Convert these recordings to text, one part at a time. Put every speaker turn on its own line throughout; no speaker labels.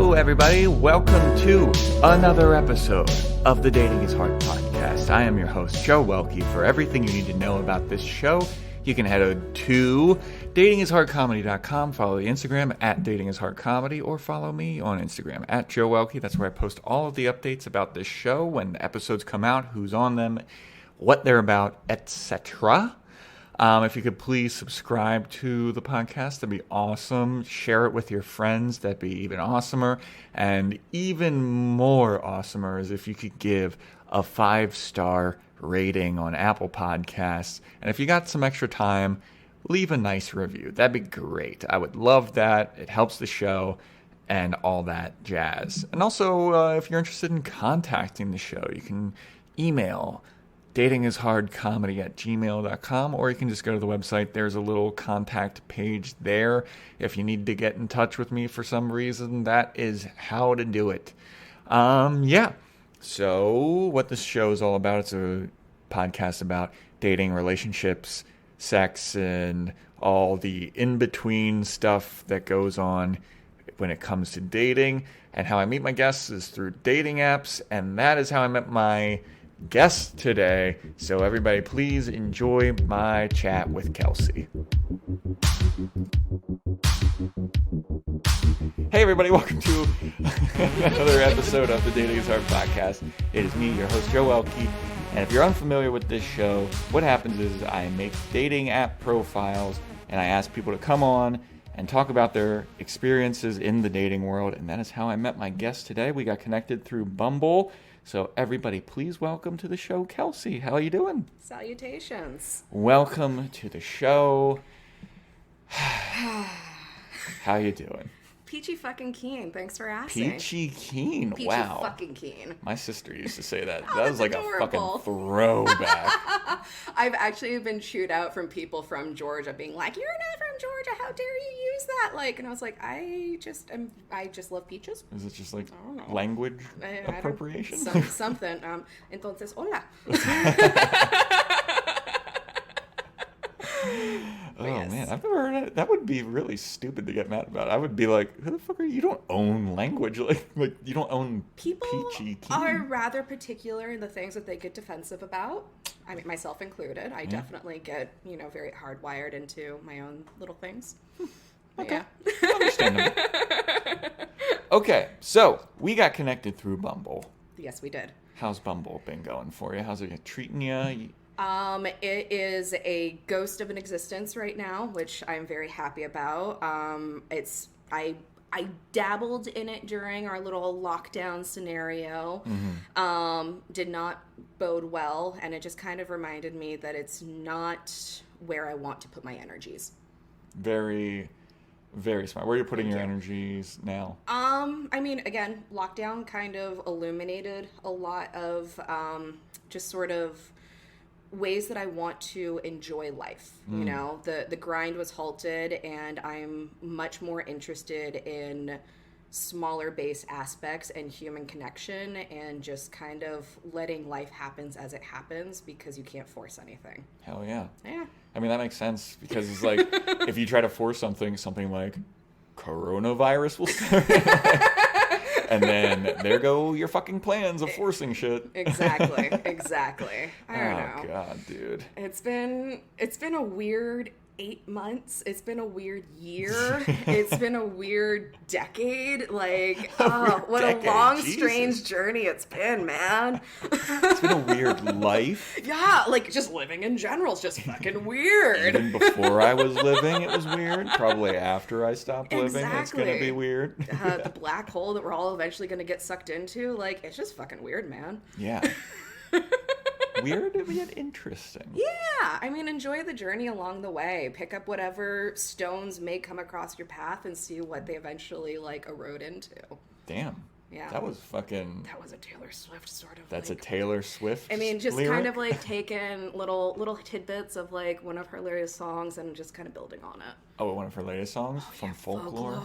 Hello, everybody. Welcome to another episode of the Dating is Hard podcast. I am your host, Joe Welkie. For everything you need to know about this show, you can head to datingishardcomedy.com, follow the Instagram at datingishardcomedy, or follow me on Instagram at Joe Welkie. That's where I post all of the updates about this show, when the episodes come out, who's on them, what they're about, etc. If you could please subscribe to the podcast, that'd be awesome. Share it with your friends, that'd be even awesomer. And even more awesomer is if you could give a 5-star rating on Apple Podcasts. And if you got some extra time, leave a nice review. That'd be great. I would love that. It helps the show and all that jazz. And also, if you're interested in contacting the show, you can email datingishardcomedy@gmail.com, or you can just go to the website. There's a little contact page there. If you need to get in touch with me for some reason, that is how to do it. So what this show is all about, it's a podcast about dating, relationships, sex, and all the in-between stuff that goes on when it comes to dating. And how I meet my guests is through dating apps, and that is how I met my guest today. So everybody, please enjoy my chat with Kelsey. Hey everybody, welcome to another episode of the Dating is Hard podcast. It is me, your host, Joe Welkie. And if you're unfamiliar with this show, what happens is I make dating app profiles and I ask people to come on and talk about their experiences in the dating world. And that is how I met my guest today. We got connected through Bumble. So everybody, please welcome to the show, Kelsey. How are you doing?
Salutations.
Welcome to the show. How you doing?
Peachy fucking keen. Thanks for asking.
Peachy keen.
Peachy
wow.
fucking keen.
My sister used to say that.
Oh,
that was like
adorable.
A fucking throwback.
I've actually been chewed out from people from Georgia being like, "You're not from Georgia. How dare you use that?" Like, and I was like, I just love peaches.
Is it just like
I don't know.
language appropriation?
Something. Entonces, hola.
Oh,
yes.
Man, I've never heard of it. That would be really stupid to get mad about. I would be like, who the fuck are you? You don't own language. Like you don't own
People
peachy keen.
are rather particular in the things that they get defensive about. I mean, myself included. I definitely get, very hardwired into my own little things.
Okay.
Yeah.
Understandable. Okay, so we got connected through Bumble.
Yes, we did.
How's Bumble been going for you? How's it treating you?
It is a ghost of an existence right now, which I'm very happy about. I dabbled in it during our little lockdown scenario. Mm-hmm. Did not bode well, and it just kind of reminded me that it's not where I want to put my energies.
Very, very smart. Where are you putting your energies now?
I mean, again, lockdown kind of illuminated a lot of just sort of ways that I want to enjoy life. The grind was halted, and I'm much more interested in smaller base aspects and human connection, and just kind of letting life happen as it happens, because you can't force anything.
Hell yeah.
Yeah.
I mean, that makes sense, because it's like, if you try to force something like coronavirus will start. And then there go your fucking plans of forcing shit.
Exactly. I don't know.
Oh God, dude.
It's been a weird 8 months. It's been a weird year. It's been a weird decade. Like, what a long, strange journey it's been, man.
It's been a weird life.
Yeah, like just living in general is just fucking weird.
Even before I was living, it was weird. Probably after I stopped living,
Exactly.
it's going to be weird.
The black hole that we're all eventually going to get sucked into, like, it's just fucking weird, man.
Yeah. Weird yet interesting.
Yeah, I mean, enjoy the journey along the way. Pick up whatever stones may come across your path and see what they eventually erode into.
Damn.
Yeah.
That was
a Taylor Swift sort of.
That's a Taylor Swift.
I mean, just
lyric?
kind of taking little tidbits of one of her latest songs and just kind of building on it.
Oh, one of her latest songs from Folklore.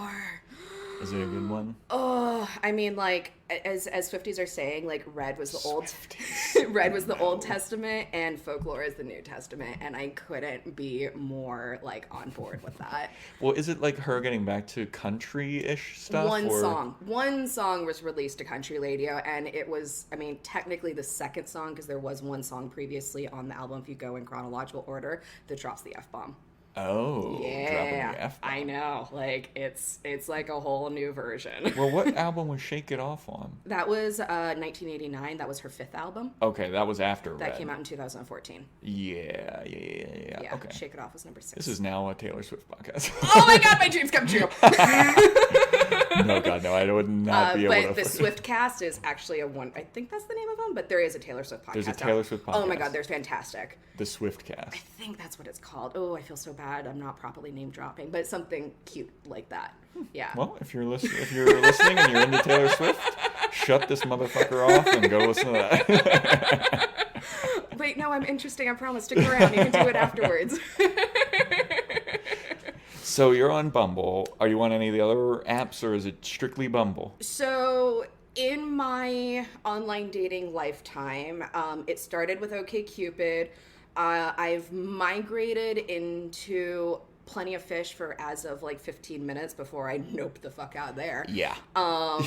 Is it a good one?
Oh, I mean, like, as Swifties are saying, like, Red was the Old Testament and Folklore is the New Testament, and I couldn't be more, like, on board with that.
Well, is it like her getting back to country-ish stuff?
One song was released to country radio, and it was, I mean, technically the second song, because there was one song previously on the album, if you go in chronological order, that drops the F-bomb.
Oh,
yeah,
dropping the F-bomb.
I know. Like, it's like a whole new version.
Well, what album was Shake It Off on?
That was 1989. That was her 5th album.
Okay, that was after
That
Red.
came out in 2014.
Yeah.
Yeah,
Okay.
Shake It Off was number 6.
This is now a Taylor Swift podcast.
Oh my god, my dreams come true.
No, God, no, I would not be able to.
But the Swift cast is actually I think that's the name of them, but there is a Taylor Swift podcast.
There's a Taylor Swift podcast.
Oh my god, they're fantastic.
The Swift cast.
I think that's what it's called. Oh, I feel so bad. I'm not properly name dropping, but something cute like that. Yeah.
Well, if you're listening and you're into Taylor Swift, shut this motherfucker off and go listen to that.
Wait, no, I'm interesting. I promise. Stick around. You can do it afterwards.
So you're on Bumble. Are you on any of the other apps, or is it strictly Bumble?
So in my online dating lifetime, it started with OkCupid. I've migrated into Plenty of Fish for as of like 15 minutes before I nope the fuck out there.
Yeah.
Yeah.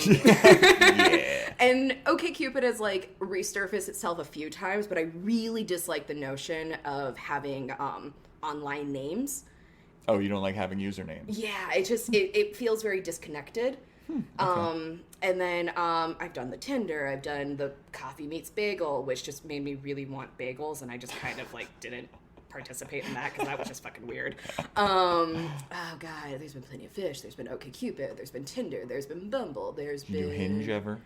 And OkCupid has like resurfaced itself a few times, but I really dislike the notion of having online names.
Oh, you don't like having usernames?
Yeah, it feels very disconnected. Okay. And then I've done the Tinder, I've done the Coffee Meets Bagel, which just made me really want bagels, and I just kind of like didn't participate in that because that was just fucking weird. Oh god, there's been Plenty of Fish, there's been OkCupid, there's been Tinder, there's been Bumble, there's been...
Did you Hinge ever?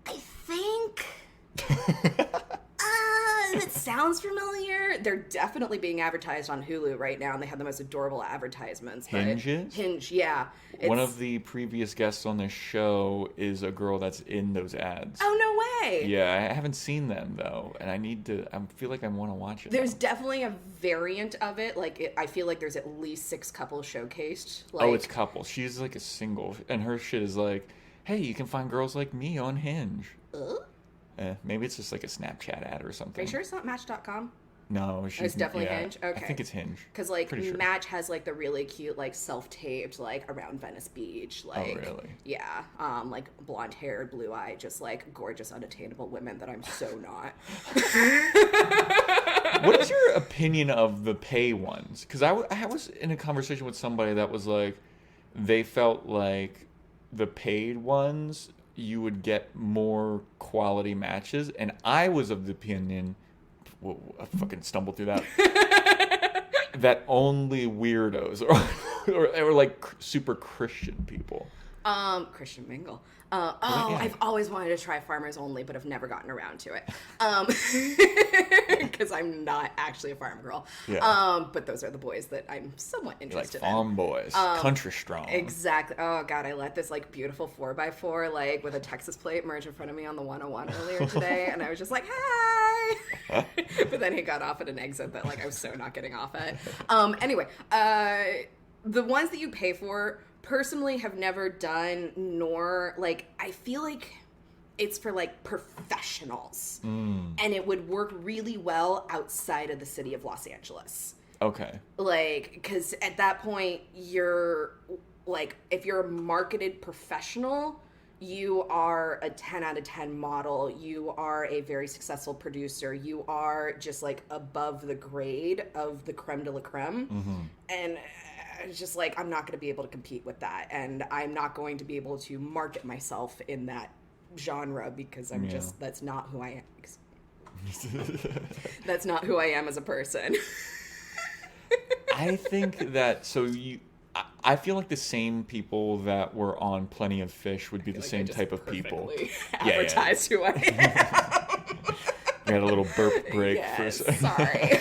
I think... It sounds familiar. They're definitely being advertised on Hulu right now, and they have the most adorable advertisements. Hinge, yeah.
One of the previous guests on this show is a girl that's in those ads.
Oh, no way.
Yeah, I haven't seen them, though, and I feel like I want to watch it.
There's definitely a variant of it. Like, I feel like there's at least 6 couples showcased.
Oh, it's couples. She's like a single, and her shit is like, hey, you can find girls like me on Hinge. Maybe it's just like a Snapchat ad or something.
Are you sure it's not Match.com?
No,
it's definitely Hinge. Okay,
I think it's Hinge.
Because like Match has like the really cute like self-taped like around Venice Beach, like
oh really?
Yeah, like blonde-haired, blue-eyed, just like gorgeous, unattainable women that I'm so not.
What is your opinion of the pay ones? Because I was in a conversation with somebody that was like, they felt like the paid ones, you would get more quality matches, and I was of the opinion, I fucking stumbled through that, that only weirdos or like super Christian people.
Christian mingle. I've always wanted to try Farmers Only, but have never gotten around to it. Because I'm not actually a farm girl. Yeah. But those are the boys that I'm somewhat interested
like farm boys, country strong.
Exactly. Oh god, I let this like beautiful 4x4 like with a Texas plate merge in front of me on the 101 earlier today, and I was just like, hi. But then he got off at an exit that like I was so not getting off at. Anyway, the ones that you pay for, personally have never done, nor like I feel like it's for like professionals, and it would work really well outside of the city of Los Angeles.
Okay.
Like, because at that point you're like, if you're a marketed professional, you are a 10 out of 10 model, you are a very successful producer, you are just like above the grade of the creme de la creme, and it's just like, I'm not going to be able to compete with that, and I'm not going to be able to market myself in that genre because I'm just, that's not who I am. That's not who I am as a person.
I think that, I feel like the same people that were on Plenty of Fish would be the same type of people.
Advertise who I am.
We had a little burp break
yes,
for a second.
Sorry.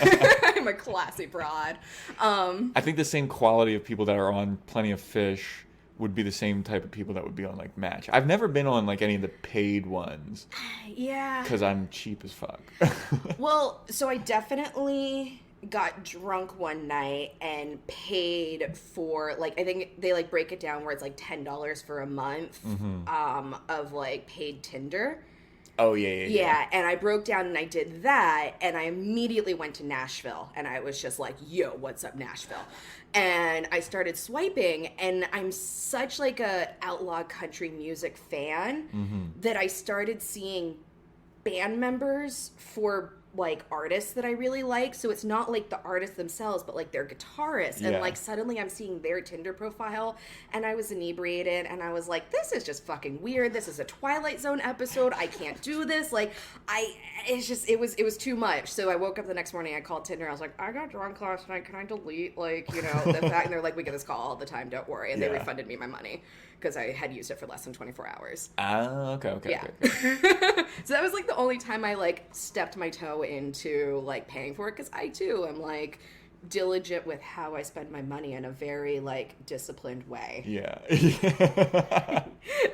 I'm a classy broad.
I think the same quality of people that are on Plenty of Fish would be the same type of people that would be on like Match. I've never been on like any of the paid ones.
Yeah.
Because I'm cheap as fuck.
Well, so I definitely got drunk one night and paid for, like, I think they, like, break it down where it's, like, $10 for a month of, like, paid Tinder.
Oh, yeah.
Yeah, and I broke down and I did that, and I immediately went to Nashville, and I was just like, yo, what's up, Nashville? And I started swiping, and I'm such, like, a outlaw country music fan that I started seeing band members for, like, artists that I really like. So it's not like the artists themselves, but like their guitarists. And like suddenly I'm seeing their Tinder profile, and I was inebriated, and I was like, this is just fucking weird. This is a Twilight Zone episode. I can't do this. Like, it was too much. So I woke up the next morning, I called Tinder. I was like, I got drunk last night. Can I delete, like, you know, the fact? And they're like, we get this call all the time. Don't worry. And they refunded me my money because I had used it for less than 24 hours.
Okay.
Yeah. So that was, like, the only time I, like, stepped my toe into, like, paying for it, because I, too, am, like, diligent with how I spend my money in a very, like, disciplined way.
Yeah.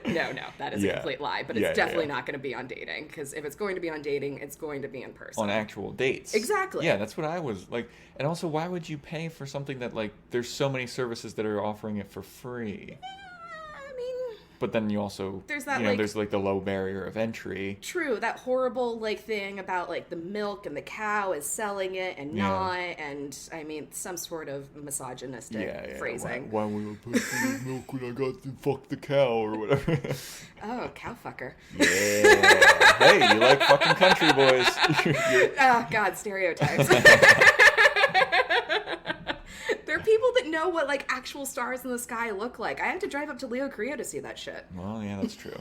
No, that is a complete lie, but it's definitely not going to be on dating, because if it's going to be on dating, it's going to be in person.
On actual dates.
Exactly.
Yeah, that's what I was, like, and also, why would you pay for something that, like, there's so many services that are offering it for free? But then you also,
there's that,
you know,
like,
there's, like, the low barrier of entry.
True, that horrible, like, thing about, like, the milk and the cow is selling it and not, and, I mean, some sort of misogynistic phrasing.
Why would I pay for the milk when I got to fuck the cow or whatever?
Oh, cow fucker.
Yeah. Hey, you like fucking country boys.
Oh, God, stereotypes. There are people that know what, like, actual stars in the sky look like. I had to drive up to Leo Creo to see that shit.
Well, yeah, that's true.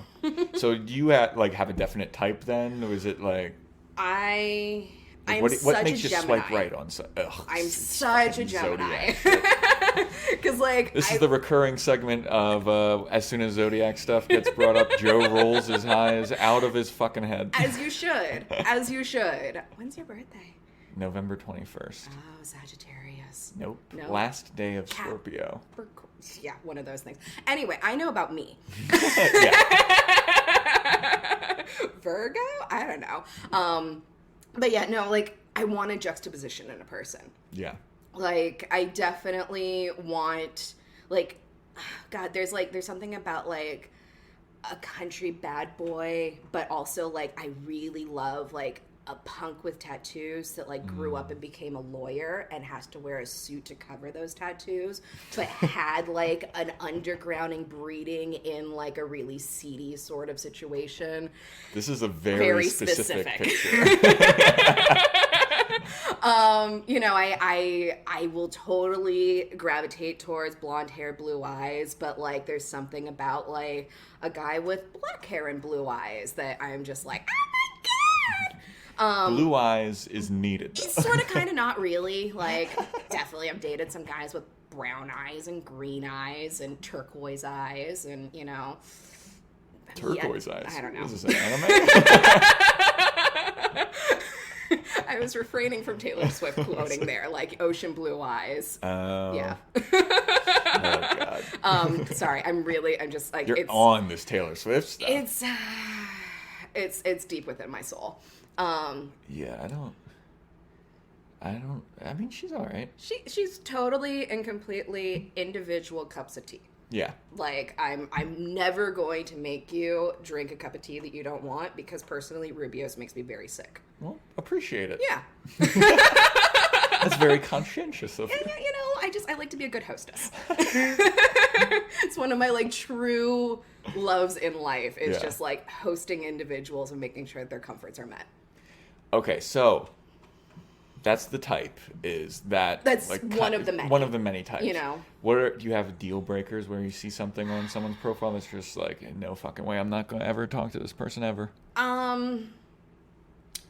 So do you have a definite type then? Or is it like...
I'm
what
such
makes
a
you
Gemini.
swipe right on...
I'm such a Gemini. Because, like...
This is the recurring segment of as soon as Zodiac stuff gets brought up, Joe rolls his eyes out of his fucking head.
As you should. As you should. When's your birthday?
November 21st.
Oh, Sagittarius.
Nope. Last day of Scorpio.
Yeah, one of those things. Anyway, I know about me. Virgo? I don't know. But yeah, no, like, I want a juxtaposition in a person.
Yeah.
Like, I definitely want, like, God, there's something about, like, a country bad boy, but also, like, I really love, like, a punk with tattoos that, like, grew up and became a lawyer and has to wear a suit to cover those tattoos, but had, like, an undergrounding breeding in, like, a really seedy sort of situation.
This is a very specific picture.
You know, I will totally gravitate towards blonde hair, blue eyes, but, like, there's something about, like, a guy with black hair and blue eyes that I'm just like, oh my God!
Blue eyes is needed, though.
It's sort of kind of not really. Like, definitely I've dated some guys with brown eyes and green eyes and turquoise eyes and, you know.
Turquoise eyes?
I don't know.
Is this an anime?
I was refraining from Taylor Swift quoting there, like ocean blue eyes. Yeah.
Oh, God.
Sorry, I'm just like...
You're on this Taylor Swift stuff.
It's deep within my soul.
Yeah, I mean, she's all right.
She's totally and completely individual cups of tea.
Yeah.
Like, I'm never going to make you drink a cup of tea that you don't want, because personally, Rubio's makes me very sick.
Well, appreciate it.
Yeah.
That's very conscientious of you.
Yeah, you know, I like to be a good hostess. It's one of my, like, true loves in life. It's just, like, hosting individuals and making sure that their comforts are met.
Okay, so that's the type. That's like
one of the many.
One of the many types.
You know.
Do you have deal breakers where you see something on someone's profile that's just like, no fucking way, I'm not going to ever talk to this person ever?
I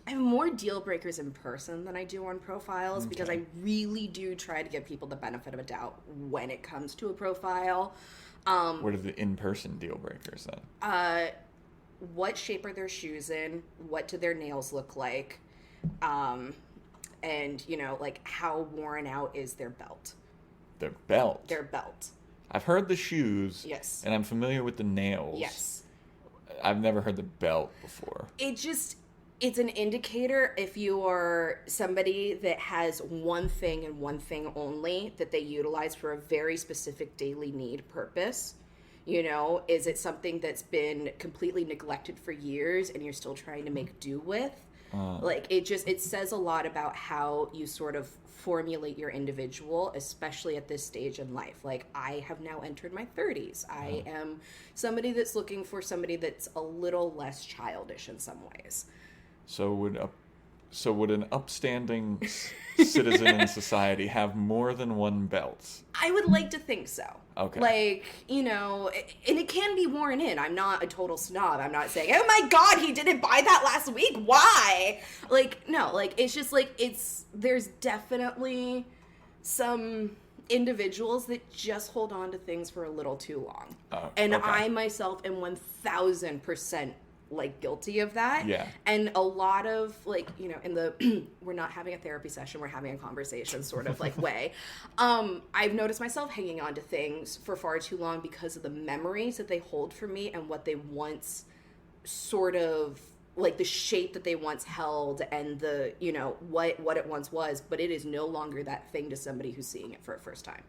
have more deal breakers in person than I do on profiles, because I really do try to give people the benefit of a doubt when it comes to a profile.
What are the in-person deal breakers then?
What shape are their shoes in? What do their nails look like? And, you know, like, how worn out is their belt?
Their belt?
Their belt.
I've heard the shoes.
Yes.
And I'm familiar with the nails.
Yes.
I've never heard the belt before.
It's an indicator if you are somebody that has one thing and one thing only that they utilize for a very specific daily need purpose. You know, is it something that's been completely neglected for years and you're still trying to make do with? Like, it says a lot about how you sort of formulate your individual, especially at this stage in life. Like, I have now entered my 30s. I am somebody that's looking for somebody that's a little less childish in some ways.
So would an upstanding citizen in society have more than one belt?
I would like to think so.
Okay.
Like, you know, and it can be worn in. I'm not a total snob. I'm not saying, oh my God, he didn't buy that last week. Why? Like, no, like, it's just like, there's definitely some individuals that just hold on to things for a little too long. And okay. I myself am 1000% like guilty of that.
Yeah.
And a lot of like, you know, in the we're not having a therapy session, we're having a conversation sort of like way. I've noticed myself hanging on to things for far too long because of the memories that they hold for me and what they once sort of like the shape that they once held and the, you know, what it once was, but it is no longer that thing to somebody who's seeing it for a first time.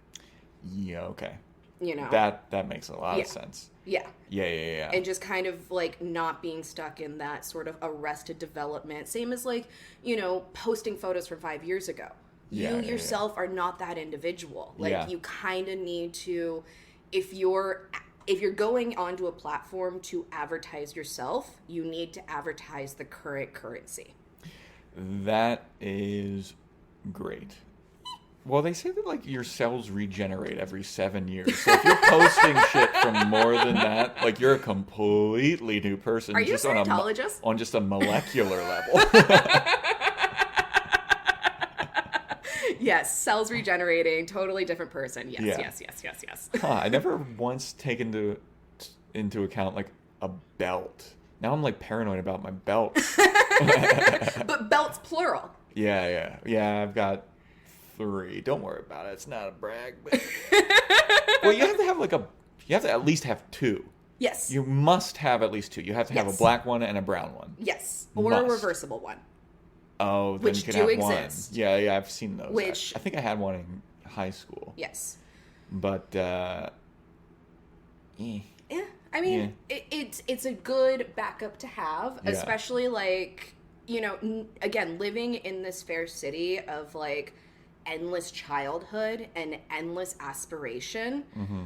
Yeah, okay.
You know,
that makes a lot of sense.
Yeah.
Yeah.
And just kind of like not being stuck in that sort of arrested development. Same as like, you know, posting photos from 5 years ago. You yourself are not that individual. Like you kind of need to, if you're going onto a platform to advertise yourself, you need to advertise the current currency.
That is great. Well, they say that, like, your cells regenerate every 7 years. So if you're posting shit from more than that, like, you're a completely new person.
Are you
just
a Scientologist?
On just a molecular level.
Yes, cells regenerating, totally different person. Yes.
I never once taken into account, like, a belt. Now I'm, like, paranoid about my belts.
But belts plural.
Yeah, I've got 3. Don't worry about it. It's not a brag. But... well, you have to at least have 2.
Yes.
You must have at least 2. You have to have a black one and a brown one.
Yes. Or a reversible one.
Oh, then
which
you can
do
have
exist.
One. Yeah, I've seen those.
Which
I think I had one in high school.
Yes.
But
yeah, I mean, it's a good backup to have, especially like, you know, again, living in this fair city of like endless childhood and endless aspiration.
Mm-hmm.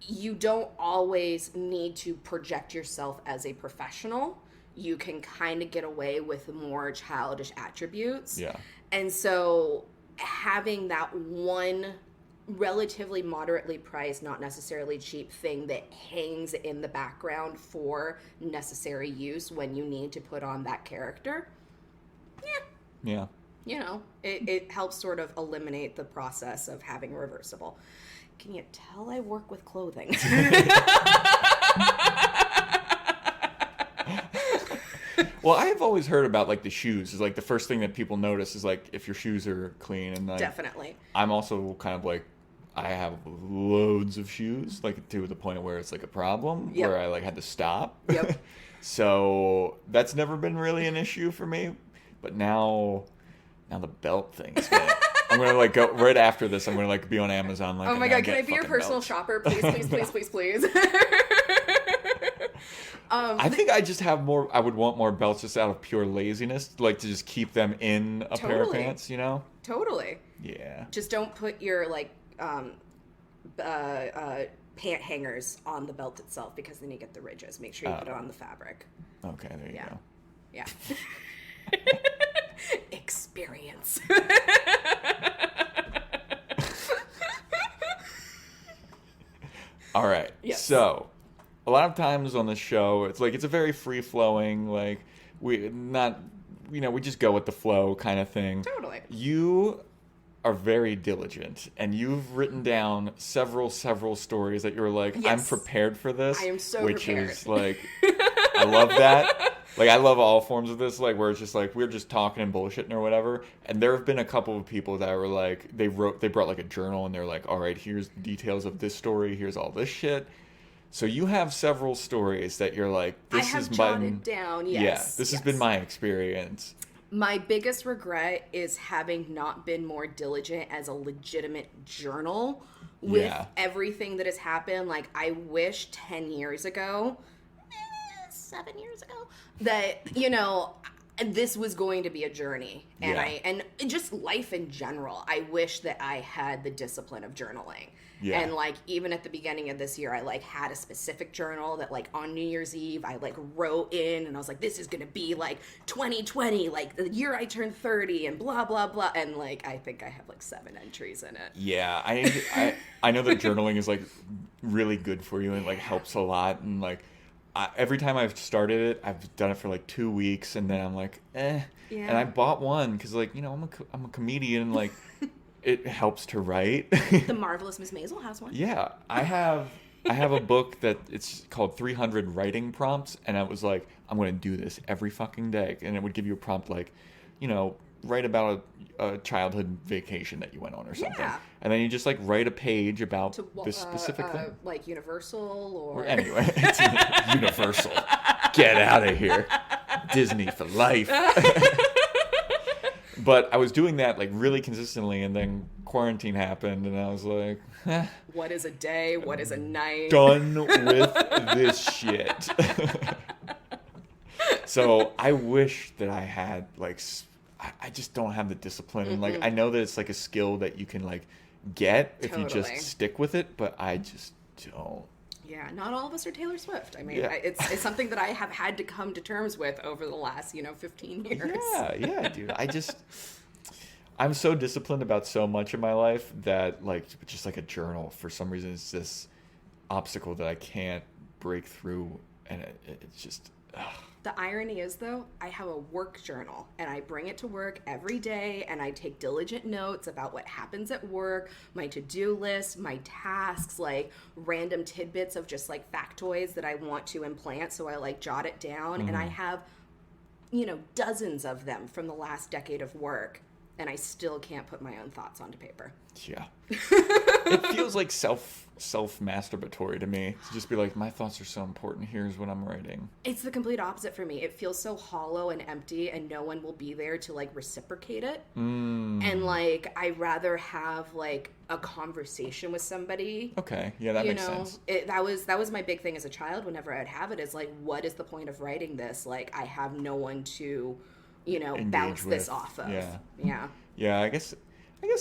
You don't always need to project yourself as a professional. You can kind of get away with more childish attributes.
Yeah.
And so having that one relatively moderately priced, not necessarily cheap thing that hangs in the background for necessary use when you need to put on that character.
Yeah.
You know, it helps sort of eliminate the process of having reversible. Can you tell I work with clothing?
Well, I have always heard about, like, the shoes. Is like, the first thing that people notice is, like, if your shoes are clean. And, like,
definitely.
I'm also kind of, like, I have loads of shoes, like, to the point where it's, like, a problem, where I, like, had to stop.
Yep.
So that's never been really an issue for me. But now the belt thing is gonna... I'm going to, like, go right after this. I'm going to, like, be on Amazon. Like,
oh, my God. Can I be your personal shopper? Please.
I think I just have more... I would want more belts just out of pure laziness. Like, to just keep them in a pair of pants, you know?
Totally.
Yeah.
Just don't put your, like, pant hangers on the belt itself, because then you get the ridges. Make sure you put it on the fabric.
Okay, there you go.
Yeah. Experience.
All right.
Yes.
So, a lot of times on the show, it's like, it's a very free-flowing, like, we just go with the flow kind of thing.
Totally.
You are very diligent, and you've written down several stories that you're like,
yes.
I'm prepared for this.
I am so
which
prepared.
Is like, I love that. Like, I love all forms of this, like, where it's just like, we're just talking and bullshitting or whatever. And there have been a couple of people that were like, they brought like a journal, and they're like, all right, here's the details of this story, here's all this shit. So you have several stories that you're like, this
I have
is
jotted down, yes.
Yeah, this has been my experience.
My biggest regret is having not been more diligent as a legitimate journal with everything that has happened. Like, I wish 10 years ago, 7 years ago, that, you know, this was going to be a journey. And and just life in general. I wish that I had the discipline of journaling. Yeah. And, like, even at the beginning of this year, I, like, had a specific journal that, like, on New Year's Eve, I, like, wrote in, and I was like, this is going to be, like, 2020, like, the year I turned 30, and blah, blah, blah. And, like, I think I have, like, 7 entries in it.
Yeah, I know that journaling is, like, really good for you and, like, helps a lot. And, like, every time I've started it, I've done it for, like, 2 weeks, and then I'm like, Yeah. And I bought one because, like, you know, I'm a comedian, and, like... It helps to write.
The Marvelous Miss Maisel has one.
Yeah. I have a book that it's called 300 Writing Prompts, and I was like, I'm going to do this every fucking day. And it would give you a prompt like, you know, write about a childhood vacation that you went on or something. Yeah. And then you just, like, write a page about this specific thing.
Like Universal or...
Anyway, it's Universal. Get out of here. Disney for life. But I was doing that, like, really consistently, and then quarantine happened, and I was like,
what is a day? What is a night?
Done with this shit. So I wish that I had, like, I just don't have the discipline. And, like, I know that it's, like, a skill that you can, like, get if you just stick with it, but I just don't.
Yeah, not all of us are Taylor Swift. I mean, it's something that I have had to come to terms with over the last, 15 years.
Yeah, dude. I'm so disciplined about so much in my life that, like, just like a journal, for some reason, is this obstacle that I can't break through, and it's just... Ugh.
The irony is, though, I have a work journal, and I bring it to work every day, and I take diligent notes about what happens at work, my to-do list, my tasks, like random tidbits of just, like, factoids that I want to implant, so I, like, jot it down, and I have, dozens of them from the last decade of work, and I still can't put my own thoughts onto paper.
Yeah. It feels like self-masturbatory to me to just be like, my thoughts are so important, here's what I'm writing.
It's the complete opposite for me. It feels so hollow and empty, and no one will be there to, like, reciprocate it. And, like, I'd rather have, like, a conversation with somebody.
Okay, yeah, that makes sense.
That was my big thing as a child. Whenever I'd have it, is like, what is the point of writing this? Like, I have no one to, bounce this off of.
Yeah, I guess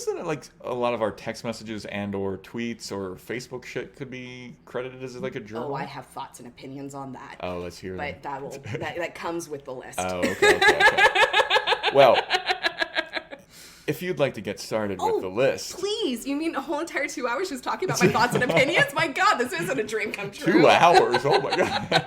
that, like, a lot of our text messages and or tweets or Facebook shit could be credited as, like, a journal.
Oh, I have thoughts and opinions on that.
Oh, let's hear them.
But that comes with the list.
Oh, okay. Well, if you'd like to get started with the list.
Please. You mean a whole entire 2 hours just talking about my thoughts and opinions? My God, this isn't a dream come true.
2 hours? Oh, my God.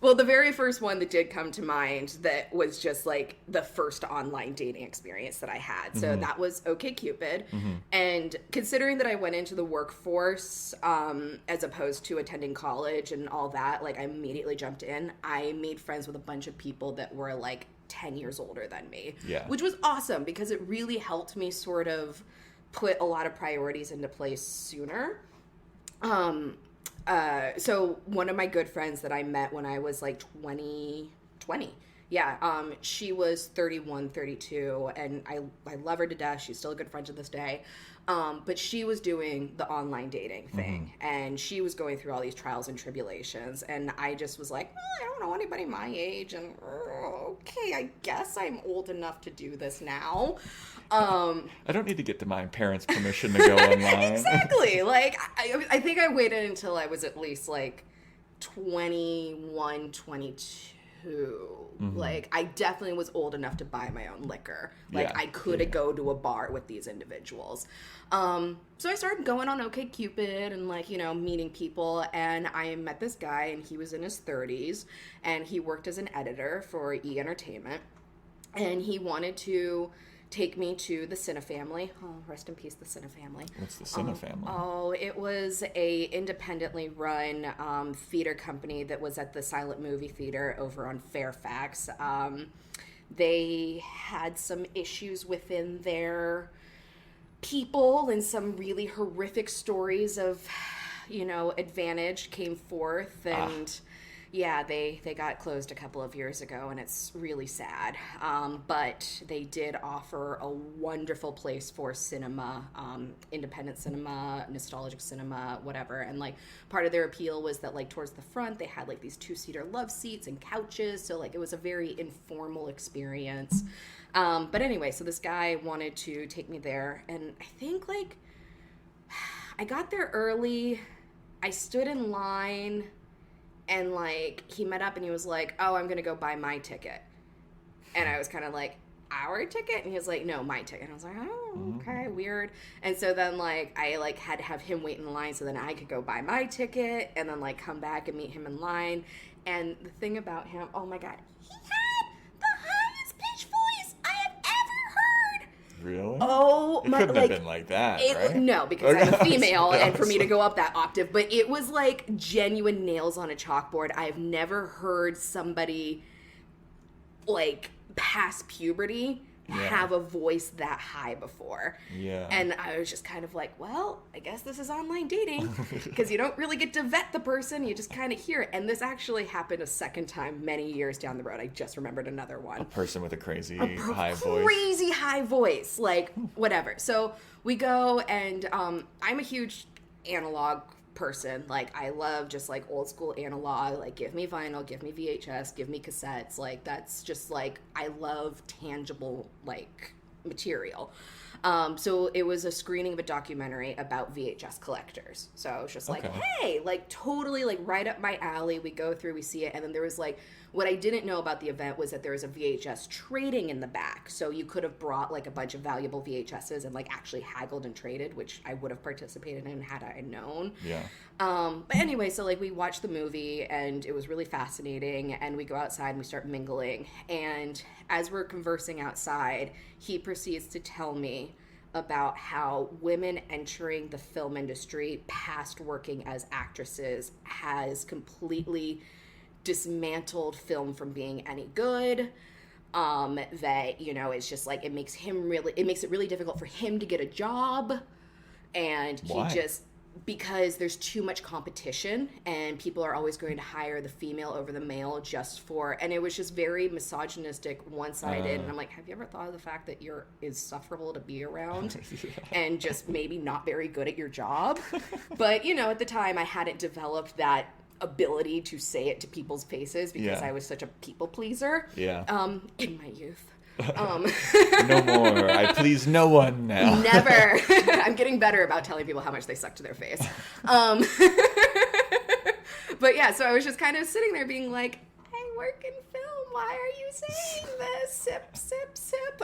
Well, the very first one that did come to mind that was just, like, the first online dating experience that I had. So that was OkCupid. And considering that I went into the workforce as opposed to attending college and all that, like, I immediately jumped in. I made friends with a bunch of people that were, like, 10 years older than me. Yeah. Which was awesome because it really helped me sort of put a lot of priorities into place sooner. So one of my good friends that I met when I was like 20, she was 31, 32, and I love her to death. She's still a good friend to this day. But she was doing the online dating thing, and she was going through all these trials and tribulations, and I just was like, I don't know anybody my age, and okay, I guess I'm old enough to do this now.
I don't need to get to my parents' permission to go online.
Exactly. Like, I think I waited until I was at least, like, 21, 22. Like, I definitely was old enough to buy my own liquor. Like, I could go to a bar with these individuals. So I started going on OkCupid and, like, meeting people, and I met this guy, and he was in his 30s, and he worked as an editor for E! Entertainment, and he wanted to take me to the Cine Family. Oh, rest in peace, the Cine Family.
What's the Cine Family?
Oh, it was a independently run theater company that was at the Silent Movie Theater over on Fairfax. They had some issues within their people and some really horrific stories of, advantage came forth, and yeah, they got closed a couple of years ago, and it's really sad. But they did offer a wonderful place for cinema, independent cinema, nostalgic cinema, whatever. And like part of their appeal was that like towards the front they had like these 2-seater love seats and couches, so like it was a very informal experience. But anyway, so this guy wanted to take me there, and I think like I got there early. I stood in line. And, like, he met up and he was like, oh, I'm going to go buy my ticket. And I was kind of like, our ticket? And he was like, no, my ticket. And I was like, oh, okay, weird. And so then, like, I, like, had to have him wait in line so then I could go buy my ticket and then, like, come back and meet him in line. And the thing about him, oh, my God, he had the highest pitch voice I have ever heard.
Really?
Oh,
my, couldn't have been like that, right?
No, because I'm a female, and for me to go up that octave. But it was like genuine nails on a chalkboard. I've never heard somebody, like, past puberty have a voice that high before.
Yeah.
And I was just kind of like, well, I guess this is online dating, because you don't really get to vet the person, you just kind of hear it. And this actually happened a second time many years down the road. I just remembered another one.
A person with a crazy high voice.
Crazy high voice, like whatever. So we go, and I'm a huge analog person. Like, I love just like old school analog. Like, give me vinyl, give me VHS, give me cassettes. Like, that's just like, I love tangible like material. So it was a screening of a documentary about VHS collectors. So I was just like, hey, like totally like right up my alley. We go through, we see it. And then there was like, what I didn't know about the event was that there was a VHS trading in the back. So you could have brought like a bunch of valuable VHSs and like actually haggled and traded, which I would have participated in had I known.
Yeah.
But anyway, so like we watched the movie and it was really fascinating, and we go outside and we start mingling. And as we're conversing outside, he proceeds to tell me about how women entering the film industry, past working as actresses, has completely dismantled film from being any good. That, you know, it's just like, it makes it really difficult for him to get a job. And
Why?
Because there's too much competition, and people are always going to hire the female over the male just for, and it was just very misogynistic, one-sided. And I'm like, have you ever thought of the fact that you're insufferable to be around and just maybe not very good at your job? But, you know, at the time I hadn't developed that ability to say it to people's faces because I was such a people pleaser. In my youth.
No more. I please no one now.
Never. I'm getting better about telling people how much they suck to their face. But yeah, so I was just kind of sitting there being like, I work in film. Why are you saying this? Sip, sip, sip.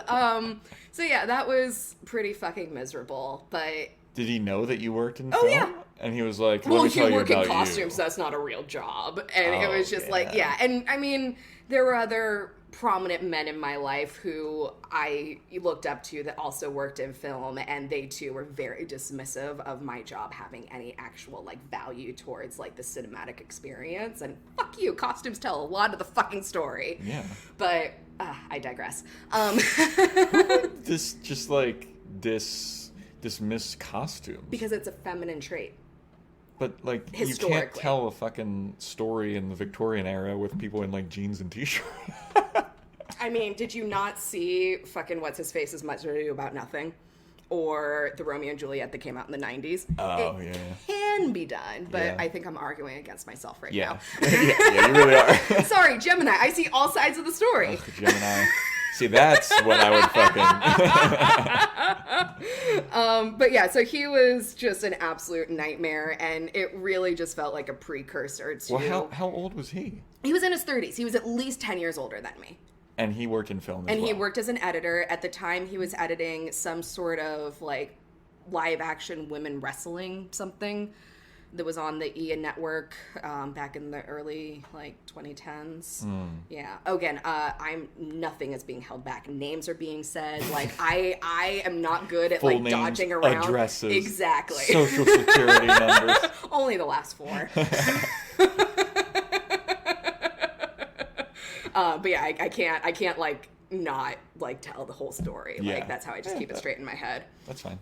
So yeah, that was pretty fucking miserable. But
did he know that you worked in film?
Oh yeah.
And he was like,
well, you work in costumes, so that's not a real job. And it was just like, yeah. And I mean, there were other prominent men in my life who I looked up to that also worked in film, and they too were very dismissive of my job having any actual like value towards like the cinematic experience. And fuck you, costumes tell a lot of the fucking story.
Yeah.
But I digress.
This just like dismiss costumes
because it's a feminine trait.
But, like, you can't tell a fucking story in the Victorian era with people in, like, jeans and t-shirts.
I mean, did you not see fucking What's-His-Face's Much Ado About Nothing? Or the Romeo and Juliet that came out in the 90s?
Oh,
it can be done, but I think I'm arguing against myself right now.
Yeah, you really are.
Sorry, Gemini. I see all sides of the story.
Oh, Gemini. See, that's what I would fucking...
But yeah, so he was just an absolute nightmare, and it really just felt like a precursor to...
Well, how old was he?
He was in his 30s. He was at least 10 years older than me.
And he worked in film as well.
And he worked as an editor. At the time, he was editing some sort of, like, live-action women wrestling something that was on the Ian network back in the early, like, 2010s. Yeah. Again, nothing is being held back. Names are being said. Like, I am not good at,
full
like,
names,
dodging around.
Addresses.
Exactly.
Social security numbers.
Only the last 4. But yeah, I can't, like, not, like, tell the whole story.
Yeah.
Like, that's how I just keep it straight in my head.
That's fine.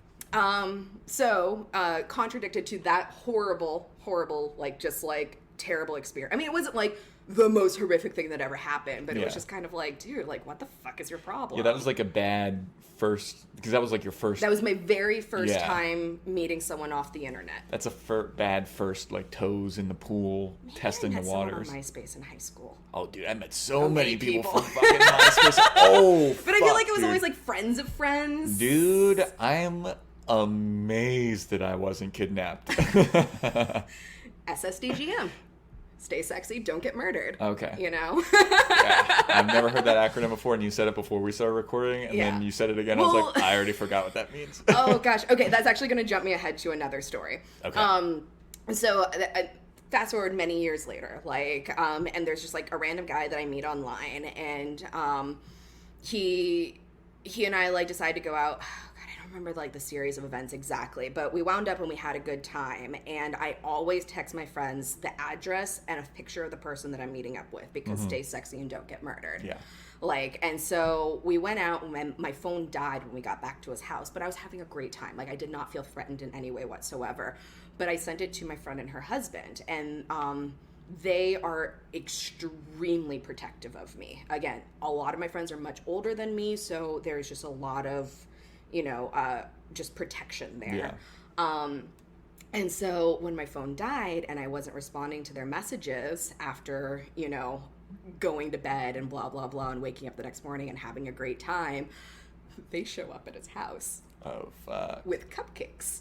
So, contradicted to that horrible horrible, like, just, like, terrible experience. I mean, it wasn't, like, the most horrific thing that ever happened, but it was just kind of like, dude, like, what the fuck is your problem?
Yeah, that was like a bad first, because that was like your first.
That was my very first time meeting someone off the internet.
That's a bad first, like, toes in the pool, testing the waters.
I met someone on MySpace in high school.
Oh, dude, I met so many people from fucking MySpace. Oh,
but I feel like it was always like friends of friends.
Dude, I'm amazed that I wasn't kidnapped.
SSDGM. Stay sexy, don't get murdered.
Okay.
You know?
Yeah. I've never heard that acronym before, and you said it before we started recording, and then you said it again. Well, I was like, I already forgot what that means.
Oh, gosh. Okay, that's actually going to jump me ahead to another story.
Okay.
So, fast forward many years later, like, and there's just, like, a random guy that I meet online, and he and I, like, decided to go out. Remember like the series of events exactly, but we wound up and we had a good time, and I always text my friends the address and a picture of the person that I'm meeting up with, because stay sexy and don't get murdered.
Yeah.
Like, and so we went out, and my phone died when we got back to his house, but I was having a great time. Like, I did not feel threatened in any way whatsoever, but I sent it to my friend and her husband, and they are extremely protective of me. Again, a lot of my friends are much older than me, so there's just a lot of just protection there. Yeah. And so when my phone died and I wasn't responding to their messages after, going to bed and blah, blah, blah, and waking up the next morning and having a great time, they show up at his house.
Oh, fuck.
With cupcakes.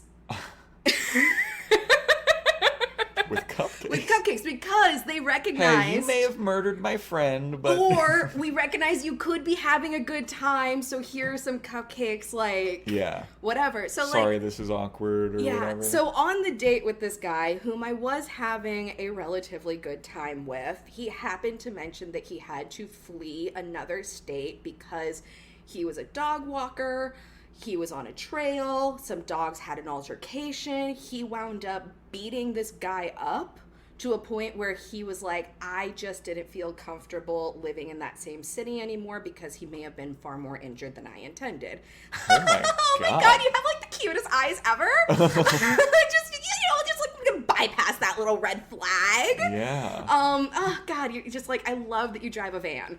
With cupcakes?
With cupcakes, because they recognize...
Hey, you may have murdered my friend, but...
Or, we recognize you could be having a good time, so here are some cupcakes, like...
Yeah.
Whatever. So,
sorry, this is awkward, or whatever.
So on the date with this guy, whom I was having a relatively good time with, he happened to mention that he had to flee another state because he was a dog walker. He was on a trail. Some dogs had an altercation. He wound up beating this guy up to a point where he was like, I just didn't feel comfortable living in that same city anymore because he may have been far more injured than I intended.
Oh my God.
Oh my God, you have like the cutest eyes ever. just like I'm gonna bypass that little red flag.
Yeah.
Oh God, you're just like, I love that you drive a van.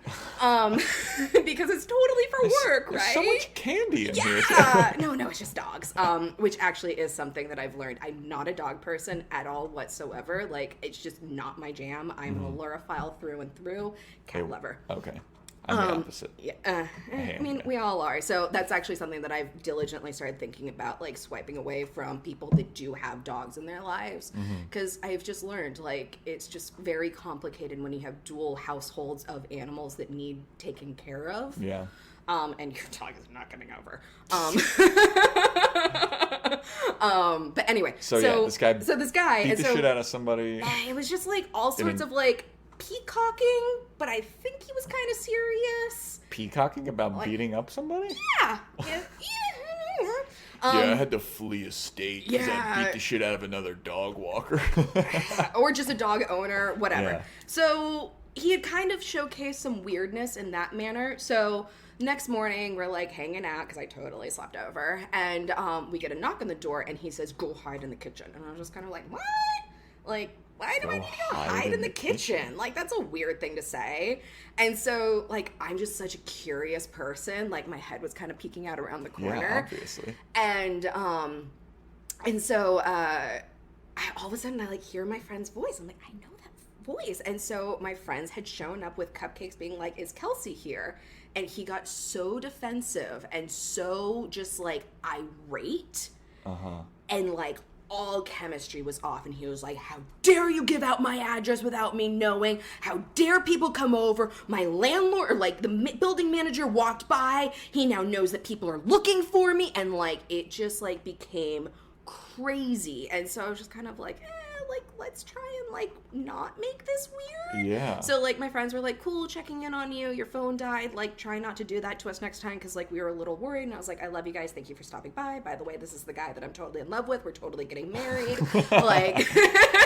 Because it's totally for work, right?
There's so much candy in here.
No, it's just dogs. Which actually is something that I've learned. I'm not a dog person at all whatsoever. Like, it's just not my jam. I'm an allurophile through and through. Cat lover.
Okay. I'm the opposite.
Yeah. I mean, we all are. So that's actually something that I've diligently started thinking about, like swiping away from people that do have dogs in their lives. Because I've just learned, like, it's just very complicated when you have dual households of animals that need taken care of.
Yeah.
And your dog is not getting over. But anyway.
So this guy
beat the
shit out of somebody.
It was just like all sorts of like peacocking, but I think he was kind of serious.
Peacocking about beating up somebody?
Yeah.
I had to flee a state because I beat the shit out of another dog walker.
Or just a dog owner, whatever.
Yeah.
So he had kind of showcased some weirdness in that manner. So next morning, we're like hanging out because I totally slept over. And we get a knock on the door and he says, go hide in the kitchen. And I was just kind of like, what? Like, why do I need to go hide in the kitchen? Like, that's a weird thing to say. And so, like, I'm just such a curious person. Like, my head was kind of peeking out around the corner.
Yeah, obviously.
And so all of a sudden, I, like, hear my friend's voice. I'm like, I know that voice. And so my friends had shown up with cupcakes being like, is Kelsey here? And he got so defensive and so just, like, irate. And, like, all chemistry was off, and he was like, how dare you give out my address without me knowing? How dare people come over? My landlord, or like the building manager walked by. He now knows that people are looking for me, and like it just like became crazy. And so I was just kind of like, like let's try and like not make this weird.
Yeah.
So like my friends were like, cool, checking in on you. Your phone died. Like try not to do that to us next time because like we were a little worried. And I was like, I love you guys. Thank you for stopping by. By the way, this is the guy that I'm totally in love with. We're totally getting married. Like.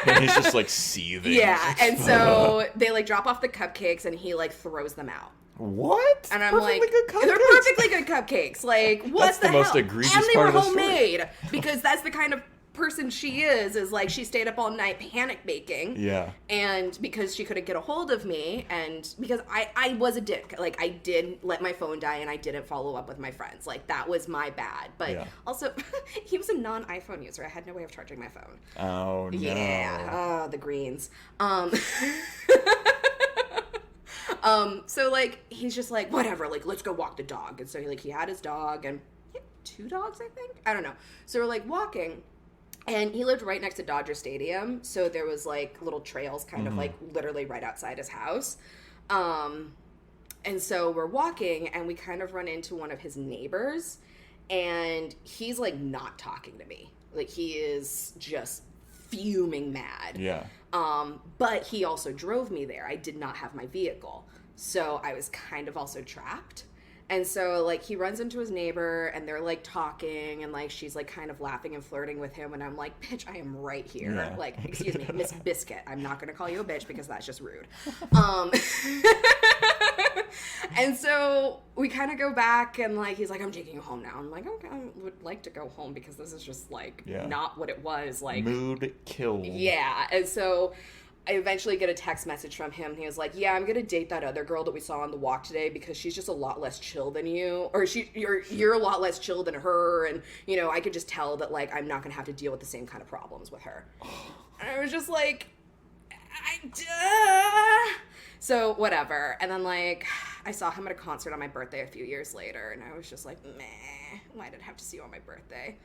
And he's just like seething.
Yeah. And so they like drop off the cupcakes and he like throws them out.
What?
And I'm
perfectly
like,
good cupcakes.
They're perfectly good cupcakes. Like, what
that's the most
hell?
egregious
And they
part
were
of the story.
homemade because that's the kind of person she is like she stayed up all night panic baking.
Yeah.
And because she couldn't get a hold of me, and because I was a dick. Like, I did let my phone die and I didn't follow up with my friends. Like, that was my bad. But also, he was a non-iPhone user. I had no way of charging my phone.
Oh, no.
Yeah. The greens. So, like, he's just like, whatever, like, let's go walk the dog. And so, he had his dog, and he had 2 dogs, I think? I don't know. So we're, like, walking, and he lived right next to Dodger Stadium, so there was, like, little trails kind of, like, literally right outside his house. And so we're walking, and we kind of run into one of his neighbors, and he's, like, not talking to me. Like, he is just fuming mad.
Yeah.
But he also drove me there. I did not have my vehicle. So I was kind of also trapped. And so, like, he runs into his neighbor, and they're, like, talking, and, like, she's, like, kind of laughing and flirting with him, and I'm like, bitch, I am right here.
Yeah.
Like, excuse me, Miss Biscuit. I'm not going to call you a bitch because that's just rude. And so we kind of go back, and, like, he's like, I'm taking you home now. I'm like, okay, I would like to go home because this is just, like, not what it was. Like,
mood killed.
Yeah. And so I eventually get a text message from him. He was like, yeah, I'm going to date that other girl that we saw on the walk today because she's just a lot less chill than you. Or you're a lot less chill than her. And, you know, I could just tell that, like, I'm not going to have to deal with the same kind of problems with her. And I was just like, So, whatever. And then, like, I saw him at a concert on my birthday a few years later. And I was just like, meh, why did I have to see you on my birthday?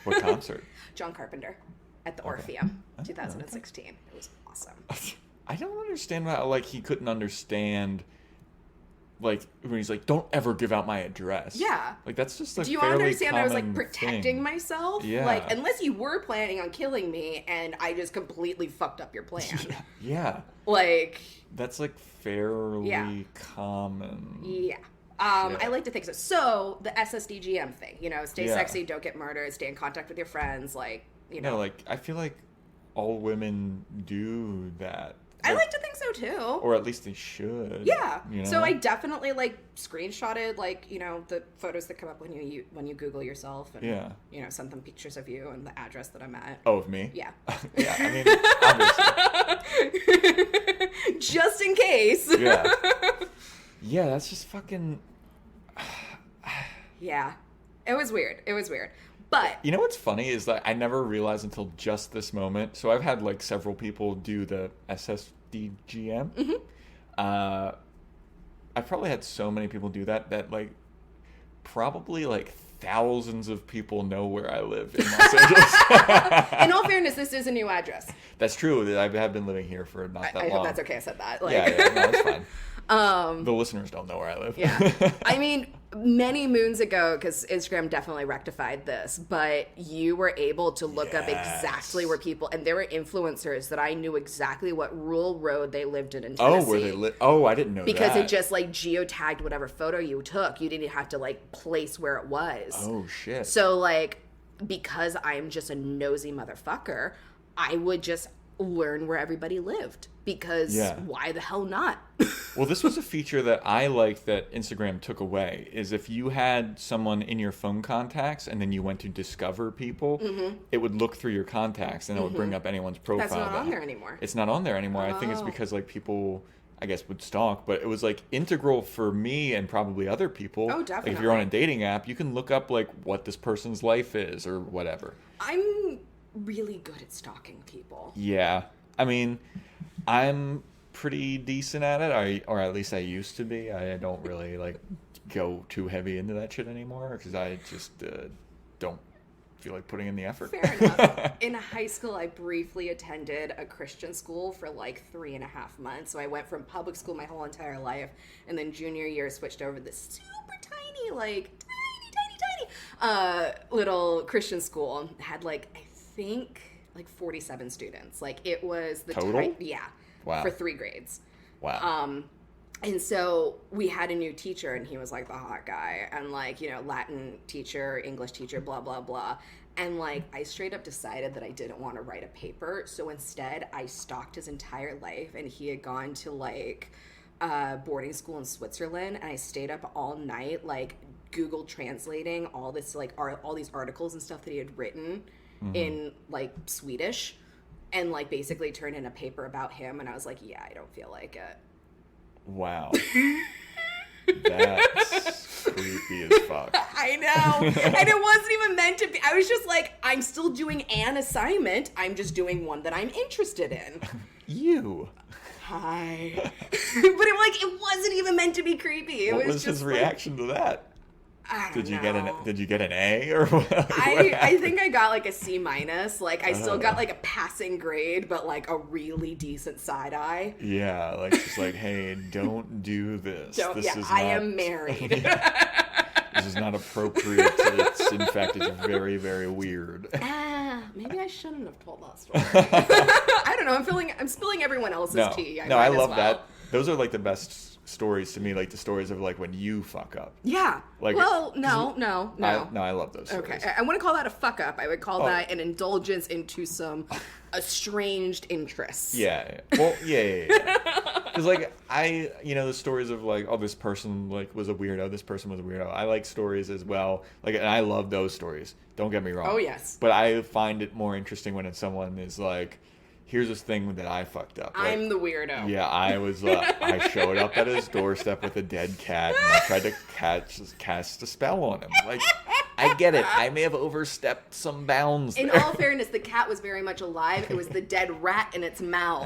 What concert?
John Carpenter. At the Orpheum, 2016. Okay. It was awesome.
I don't understand how, like, he couldn't understand, like, when he's like, don't ever give out my address.
Yeah.
Like, that's just a
Do you
fairly
understand I was, like,
common
protecting
thing.
myself?
Yeah.
Like, unless you were planning on killing me and I just completely fucked up your plan.
Yeah.
Like.
That's, like, fairly common.
Yeah. I like to think so. So, the SSDGM thing, you know, stay sexy, don't get murdered, stay in contact with your friends, like, you know.
No, like, I feel like all women do that.
I like to think so, too.
Or at least they should.
Yeah.
You know?
So I definitely, like, screenshotted, like, you know, the photos that come up when you Google yourself. And, you know, send them pictures of you and the address that I'm at.
Oh, of me?
Yeah.
Yeah, I mean, obviously.
Just in case.
Yeah. Yeah, that's just fucking...
Yeah. It was weird. But
you know what's funny is that I never realized until just this moment. So I've had, like, several people do the SSDGM.
Mm-hmm.
I've probably had so many people do that, like, probably, like, thousands of people know where I live in Los Angeles.
In all fairness, this is a new address.
That's true. I have been living here for not that long.
I hope that's okay I said that. Like,
yeah, no, that's fine. The listeners don't know where I live.
Yeah. I mean, many moons ago, because Instagram definitely rectified this, but you were able to look up exactly where people, and there were influencers that I knew exactly what rural road they lived in Tennessee.
Oh, where they live? Oh, I didn't know
because
that.
it just, like, geotagged whatever photo you took. You didn't have to, like, place where it was.
Oh, shit.
So, like, because I'm just a nosy motherfucker, I would just learn where everybody lived. Because why the hell not?
Well, this was a feature that I liked that Instagram took away, is if you had someone in your phone contacts and then you went to discover people, it would look through your contacts and it would bring up anyone's profile.
That's not on there anymore.
It's not on there anymore. I think it's because, like, people, I guess, would stalk, but it was, like, integral for me and probably other people.
Oh, definitely.
Like, if you're on a dating app, you can look up, like, what this person's life is or whatever.
I'm really good at stalking people.
Yeah. I mean, I'm pretty decent at it, or at least I used to be. I don't really, like, go too heavy into that shit anymore because I just don't feel like putting in the effort.
Fair enough. In high school, I briefly attended a Christian school for, like, 3.5 months. So I went from public school my whole entire life, and then junior year switched over to this super tiny, like, tiny little Christian school. It had, like, I think, like, 47 students. Like, it was the
total?
Yeah.
Wow.
For 3 grades.
Wow.
And so we had a new teacher, and he was, like, the hot guy, and, like, you know, Latin teacher, English teacher, blah, blah, blah. And, like, I straight up decided that I didn't want to write a paper. So instead, I stalked his entire life, and he had gone to, like, boarding school in Switzerland, and I stayed up all night, like, Google translating all this, like, all these articles and stuff that he had written. in like Swedish and like basically turned in a paper about him. And I was like, yeah, I don't feel like it.
Wow. That's creepy as fuck.
I know. And it wasn't even meant to be. I was just like, I'm still doing an assignment. I'm just doing one that I'm interested in.
You.
Hi. But it wasn't even meant to be creepy.
What was his reaction to that?
I don't know.
Did you get an A or what?
I think I got like a C-. Like I still got like a passing grade, but like a really decent side eye.
Yeah, like just like, hey, don't do this.
I am married.
This is not appropriate. In fact, it's very, very weird.
Maybe I shouldn't have told that story. I don't know. I'm spilling everyone else's tea.
I love that. Those are like the best stories to me, like the stories of like when you fuck up.
Yeah.
Like,
well, no.
I love those stories.
Okay. I wouldn't call that a fuck up. I would call that an indulgence into some estranged interests.
Yeah. Well, yeah. Because like the stories of like, oh, this person like was a weirdo. This person was a weirdo. I like stories as well. Like, and I love those stories. Don't get me wrong.
Oh yes.
But I find it more interesting when someone is like, here's this thing that I fucked up. Like,
I'm the weirdo.
Yeah, I was. I showed up at his doorstep with a dead cat, and I tried to cast a spell on him. Like, I get it. I may have overstepped some bounds.
In all fairness, the cat was very much alive. It was the dead rat in its mouth.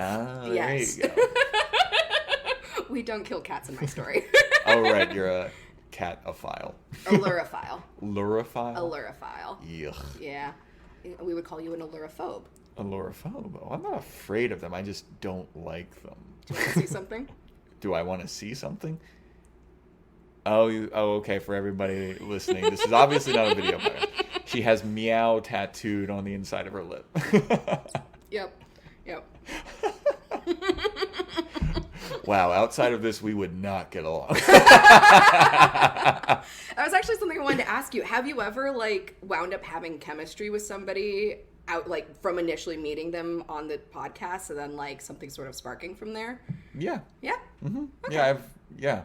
Yes.
There you go.
We don't kill cats in my story.
Oh right, you're a cat-ophile.
Allurophile.
Lurophile?
Allurophile.
Yuck.
Yeah. We would call you an allurophobe.
Allurophobe? Oh, I'm not afraid of them. I just don't like them.
Do you want to see something?
Do I want to see something? Oh, okay. For everybody listening, this is obviously not a video player. She has meow tattooed on the inside of her lip.
Yep.
Wow, outside of this, we would not get along.
That was actually something I wanted to ask you. Have you ever, like, wound up having chemistry with somebody out, like, from initially meeting them on the podcast and then, like, something sort of sparking from there?
Yeah.
Yeah?
Mm-hmm.
Okay.
Yeah.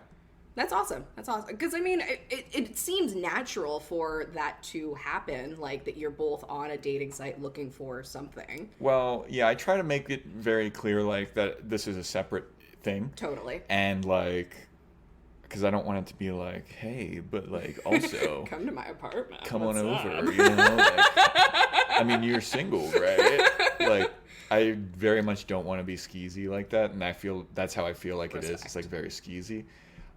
That's awesome. Because, I mean, it seems natural for that to happen, like, that you're both on a dating site looking for something.
Well, yeah, I try to make it very clear, like, that this is a separate thing.
Totally.
And, like, because I don't want it to be like, hey, but, like, also...
Come to my apartment.
Come
What's
on
up?
over, you know? Like, I mean, you're single, right? Like, I very much don't want to be skeezy like that, and that's how I feel like it is. It's, like, very skeezy.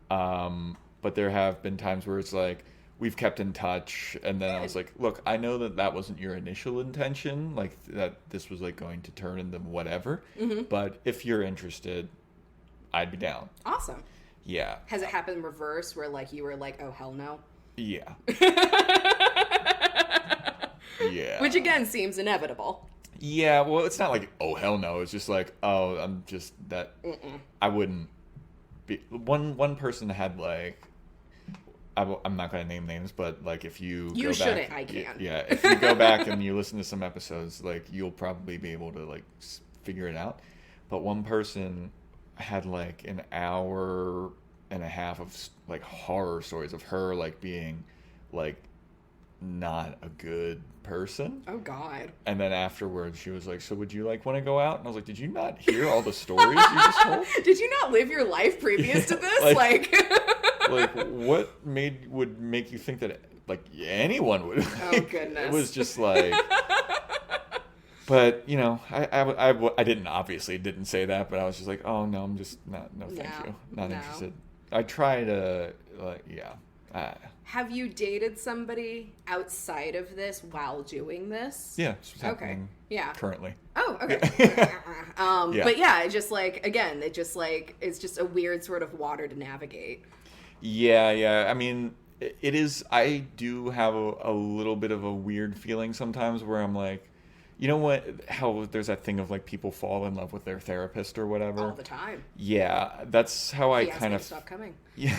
But there have been times where it's like, we've kept in touch, and then I was like, look, I know that wasn't your initial intention, like, that this was, like, going to turn into whatever, but if you're interested, I'd be down.
Awesome.
Yeah.
Has it happened in reverse where, like, you were like, oh, hell no?
Yeah. Yeah.
Which, again, seems inevitable.
Yeah, well, it's not like, oh, hell no. It's just like, oh, I'm just that. I wouldn't be. One person had, like, I'm not going to name names, but, like, if you go back.
You shouldn't, I can.
Yeah, if you go back and you listen to some episodes, like, you'll probably be able to, like, figure it out. But one person had, like, an hour and a half of, like, horror stories of her, like, being, like, not a good person.
Oh, God.
And then afterwards, she was like, so would you, like, want to go out? And I was like, did you not hear all the stories you just told?
Did you not live your life previous to this? Like
what would make you think that, like, anyone would?
Oh, goodness.
It was just like... But, you know, I didn't say that, but I was just like, oh, no, I'm just no, thank you. Not interested. I try to, like, yeah.
Have you dated somebody outside of this while doing this?
Yeah. It's what's happening currently.
Oh, okay.
Yeah.
But yeah, it's just like, again, it's just a weird sort of water to navigate.
Yeah. I mean, it is, I do have a little bit of a weird feeling sometimes where I'm like, you know what? How there's that thing of, like, people fall in love with their therapist or whatever.
All the time.
Yeah, that's how I kind of
stop coming.
Yeah.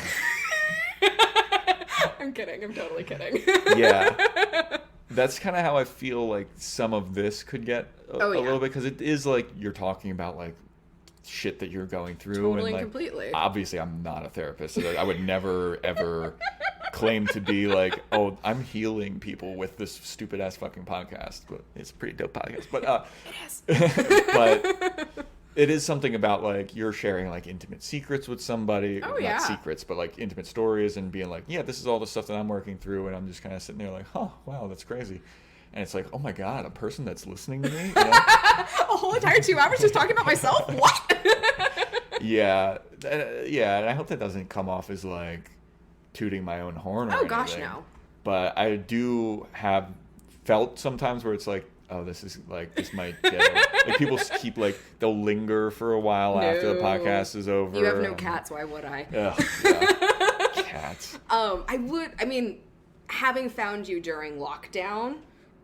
I'm kidding. I'm totally kidding.
Yeah. That's kind of how I feel like some of this could get a little bit, because it is like you're talking about, like, shit that you're going through.
Totally
and, like,
completely.
Obviously, I'm not a therapist. So I would never, ever claim to be like, oh, I'm healing people with this stupid ass fucking podcast, but it's a pretty dope podcast. But
it is.
but it is something about like you're sharing like intimate secrets with somebody.
Oh,
Not
yeah.
secrets, but like intimate stories, and being like, yeah, this is all the stuff that I'm working through, and I'm just kind of sitting there like, huh, wow, that's crazy. And it's like, oh my God, a person that's listening to me? You know?
A whole entire 2 hours just talking about myself? What?
Yeah. And I hope that doesn't come off as like tooting my own horn or
Oh,
anything.
gosh, no.
But I do have felt sometimes where it's like, oh, this is like, this might get like people keep like, they'll linger for a while after the podcast is over.
You have no cats, why would I?
Ugh, yeah. Cats.
I mean, having found you during lockdown,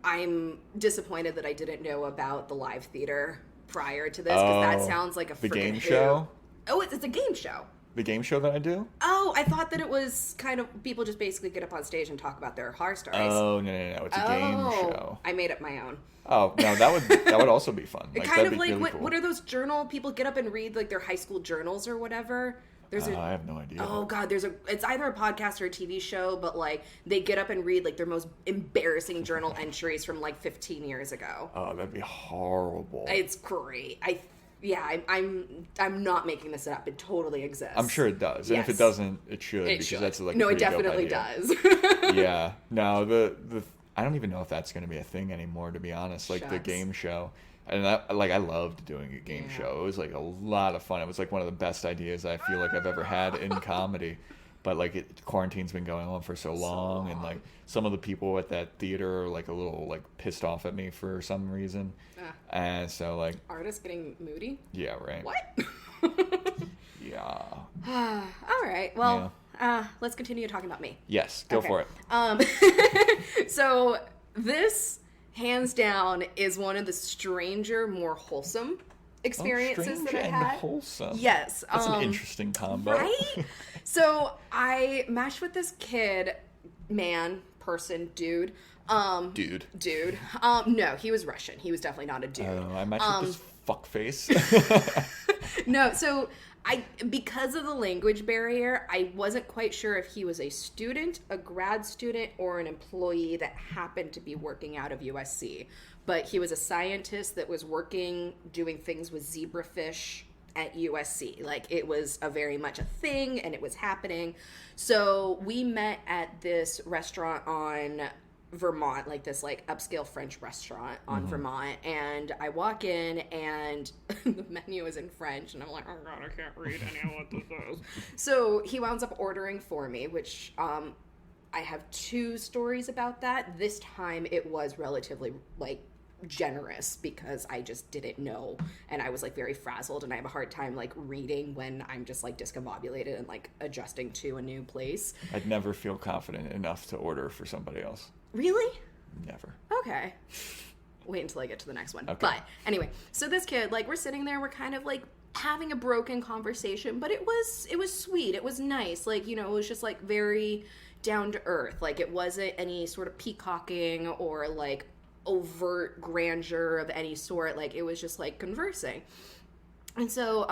I'm disappointed that I didn't know about the live theater prior to this, because that sounds like a freaking
game show?
Oh, it's a game show.
The game show that I do?
Oh, I thought that it was kind of people just basically get up on stage and talk about their horror stories.
Oh, no. It's a game show.
I made up my own.
Oh, no, that would also be fun. Like,
Kind of like,
really cool.
what are those journal people get up and read like their high school journals or whatever?
I have no idea.
Oh God, it's either a podcast or a TV show, but like they get up and read like their most embarrassing journal entries from like 15 years ago.
Oh, that'd be horrible.
It's great. I'm not making this up. It totally exists.
I'm sure it does. And
Yes.
if it doesn't, it should.
It
because
should.
that's like
No,
a
it
pretty dope
definitely
idea.
does.
Yeah. No, the I don't even know if that's going to be a thing anymore, to be honest. Like the
Shucks.
game show. And I loved doing a game show. It was like a lot of fun. It was like one of the best ideas I feel like I've ever had in comedy. But like quarantine's been going on for so long, and like some of the people at that theater are like a little like pissed off at me for some reason. And so like
Artists getting moody?
yeah, right.
What?
Yeah.
All right. Well, let's continue talking about me.
Yes, go for
it. So this, hands down, is one of the stranger, more wholesome experiences that I
and
had.
wholesome.
Yes.
That's an interesting combo.
Right? So I matched with this kid, dude. Dude. No, he was Russian. He was definitely not a dude.
I matched with this fuckface.
No, so because of the language barrier, I wasn't quite sure if he was a student, a grad student, or an employee that happened to be working out of USC. But he was a scientist that was doing things with zebrafish at USC. Like, it was very much a thing, and it was happening. So we met at this restaurant on Vermont, like this like upscale French restaurant on Vermont, and I walk in and the menu is in French, and I'm like, oh God, I can't read any of what this is. So he wound up ordering for me, which I have 2 stories about that. This time it was relatively like generous because I just didn't know, and I was like very frazzled, and I have a hard time like reading when I'm just like discombobulated and like adjusting to a new place.
I'd never feel confident enough to order for somebody else.
Really?
Never.
Okay. Wait until I get to the next one.
Okay.
But anyway, so this kid, like, we're sitting there, we're kind of like having a broken conversation, but it was sweet. It was nice. Like, you know, it was just like very down to earth. Like, it wasn't any sort of peacocking or like overt grandeur of any sort. Like, it was just like conversing. And so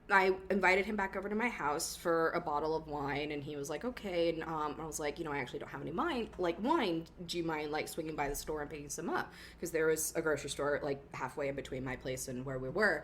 I invited him back over to my house for a bottle of wine, and he was like, okay. And I was like, you know, I actually don't have any wine. Do you mind like swinging by the store and picking some up? Because there was a grocery store like halfway in between my place and where we were.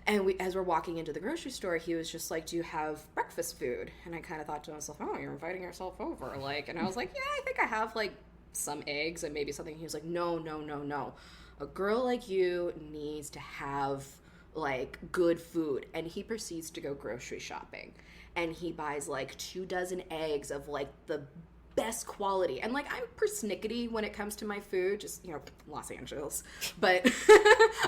And as we're walking into the grocery store, he was just like, do you have breakfast food? And I kind of thought to myself, oh, you're inviting yourself over. Like, and I was like, yeah, I think I have like some eggs and maybe something. He was like, no. A girl like you needs to have like good food. And he proceeds to go grocery shopping, and he buys like 2 dozen eggs of like the best quality. And like, I'm persnickety when it comes to my food, just, you know, Los Angeles, but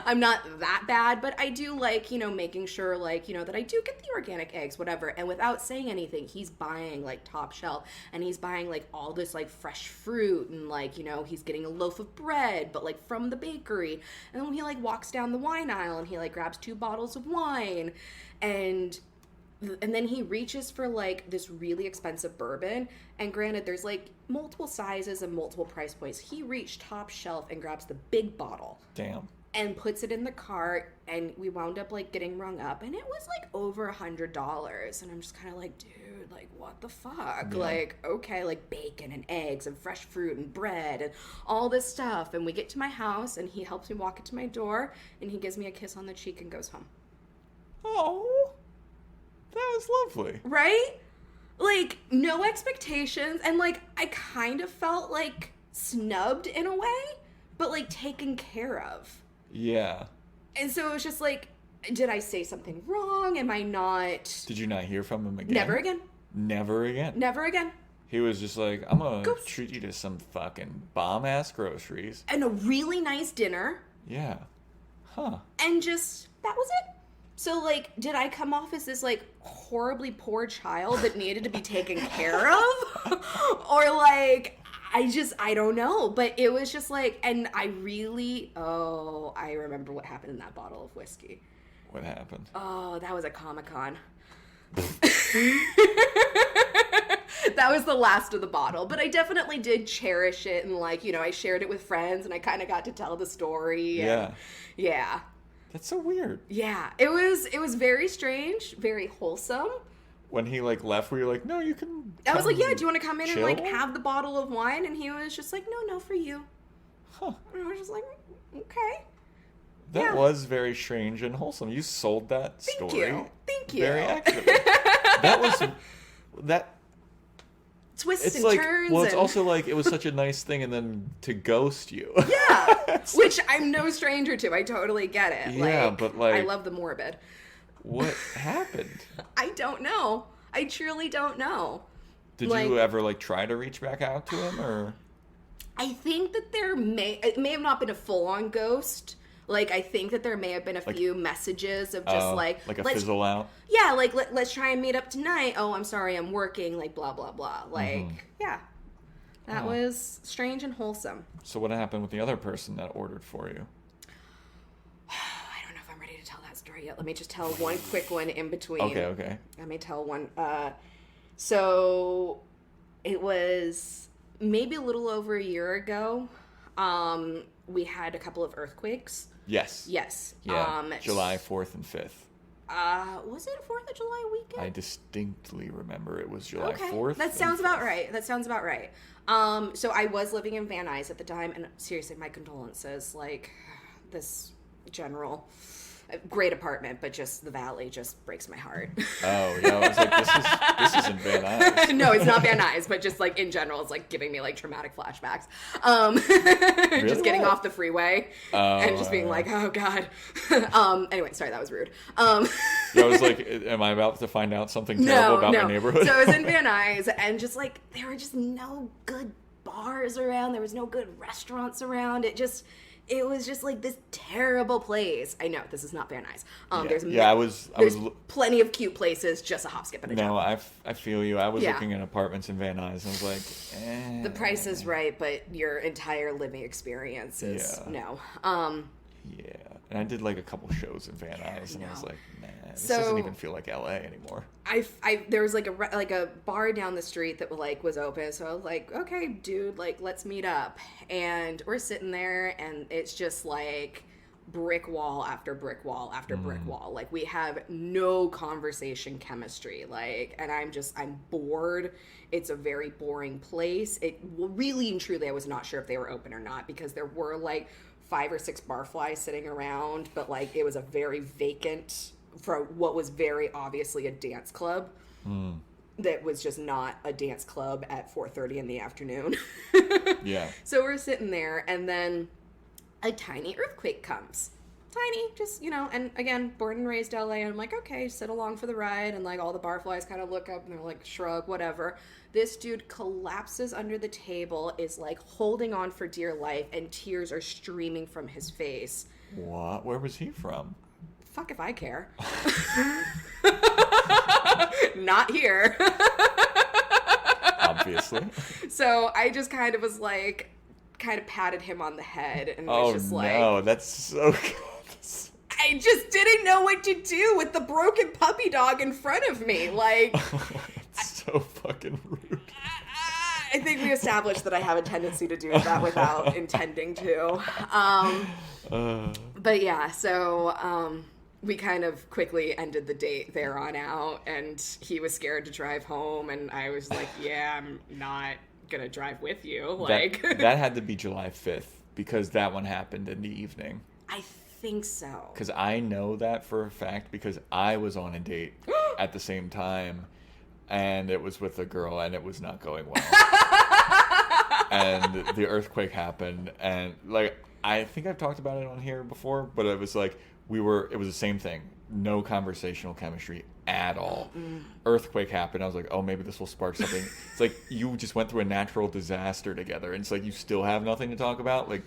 I'm not that bad. But I do like, you know, making sure like, you know, that I do get the organic eggs, whatever. And without saying anything, he's buying like top shelf, and he's buying like all this like fresh fruit, and like, you know, he's getting a loaf of bread, but like from the bakery. And then he like walks down the wine aisle, and he like grabs 2 bottles of wine, and then he reaches for like this really expensive bourbon. And granted, there's like multiple sizes and multiple price points. He reached top shelf and grabs the big bottle.
Damn.
and puts it in the cart, and we wound up like getting rung up, and it was like over $100, and I'm just kind of like, dude, like what the fuck?
Yeah.
Like, okay, like bacon and eggs and fresh fruit and bread and all this stuff. And we get to my house, and he helps me walk it to my door, and he gives me a kiss on the cheek and goes home.
Oh, that was lovely.
Right? Like, no expectations, and like I kind of felt like snubbed in a way, but like taken care of.
Yeah.
And so it was just like, did I say something wrong? Am I not...
Did you not hear from him again?
Never again.
Never again?
Never again.
He was just like, I'm going to treat you to some fucking bomb-ass groceries.
And a really nice dinner.
Yeah. Huh.
And just, that was it. So, like, did I come off as this, like, horribly poor child that needed to be taken care of? Or, like, I don't know. But it was just, like, and I remember what happened in that bottle of whiskey.
What happened?
Oh, that was a Comic-Con. That was the last of the bottle. But I definitely did cherish it. And, like, you know, I shared it with friends, and I kind of got to tell the story. And, yeah.
That's so weird.
Yeah, it was very strange, very wholesome.
When he, like, left, were you like, no, you can...
I was like, yeah, do you want to come in
chill?
and, like, have the bottle of wine? And he was just like, no, for you.
Huh.
And I was just like, okay.
That was very strange and wholesome. You sold that story.
Thank you.
Very accurately. That was... That...
Twists and
like,
turns.
Well, it's also like, it was such a nice thing, and then to ghost you.
Yeah, which I'm no stranger to. I totally get it.
Yeah,
like,
but like...
I love the morbid.
What happened?
I don't know. I truly don't know.
Did you ever, like, try to reach back out to him, or...?
I think that it may have not been a full-on ghost. Like, I think that there may have been a few messages of just, like
a fizzle out?
Yeah, like, let's try and meet up tonight. Oh, I'm sorry, I'm working, like, blah, blah, blah. Like, yeah. That was strange and wholesome.
So what happened with the other person that ordered for you?
I don't know if I'm ready to tell that story yet. Let me just tell one quick one in between.
Okay.
Let me tell one. So, it was maybe a little over a year ago. We had a couple of earthquakes.
Yes. Yeah, July 4th and 5th.
Was it 4th of July weekend?
I distinctly remember it was July 4th.
That sounds about right. So I was living in Van Nuys at the time, and seriously, my condolences. Like, this general... Great apartment, but just the valley just breaks my heart.
Oh, yeah, I was like, this isn't Van Nuys.
No, it's not Van Nuys, but just like in general, it's like giving me like traumatic flashbacks.
Really?
Just getting off the freeway and just being like, oh God. Anyway, sorry, that was rude.
Yeah, I was like, am I about to find out something terrible about my neighborhood?
So I was in Van Nuys, and just like, there were just no good bars around. There was no good restaurants around. It was just like this terrible place. I know this is not Van Nuys. There's plenty of cute places, just a hop, skip, and a jump.
No, I feel you. I was looking at apartments in Van Nuys, and I was like,
the price is right, but your entire living experience is no.
Yeah, and I did like a couple shows in Van Nuys, and I was like, nah, this doesn't even feel like LA anymore.
There was like a bar down the street that was open, so I was like, okay, dude, like let's meet up, and we're sitting there, and it's just like brick wall after brick wall after brick wall. Like, we have no conversation chemistry, like, and I'm bored. It's a very boring place. It really and truly, I was not sure if they were open or not, because there were like 5 or 6 barflies sitting around, but like it was a very vacant, for what was very obviously a dance club that was just not a dance club at 4:30 in the afternoon.
Yeah.
So we're sitting there, and then a tiny earthquake comes. Tiny, just, and again, born and raised LA, and I'm like, okay, sit along for the ride, and like all the barflies kind of look up and they're like, shrug, whatever. This dude collapses under the table, is like holding on for dear life, and tears are streaming from his face.
What? Where was he from?
Fuck if I care. Not here.
Obviously.
So I just kind of was like, kind of patted him on the head, and was just like,
oh no, that's so good.
I just didn't know what to do with the broken puppy dog in front of me. Like,
it's so fucking rude.
I think we established that I have a tendency to do that without intending to. But yeah, so we kind of quickly ended the date there on out, and he was scared to drive home, and I was like, yeah, I'm not going to drive with you. Like
that had to be July 5th, because that one happened in the evening.
I think so.
Because I know that for a fact, because I was on a date at the same time, and it was with a girl, and it was not going well. And the earthquake happened, and like, I think I've talked about it on here before, but it was like, it was the same thing. No conversational chemistry at all. Earthquake happened. I was like, oh, maybe this will spark something. It's like, you just went through a natural disaster together, and it's like, you still have nothing to talk about? Like,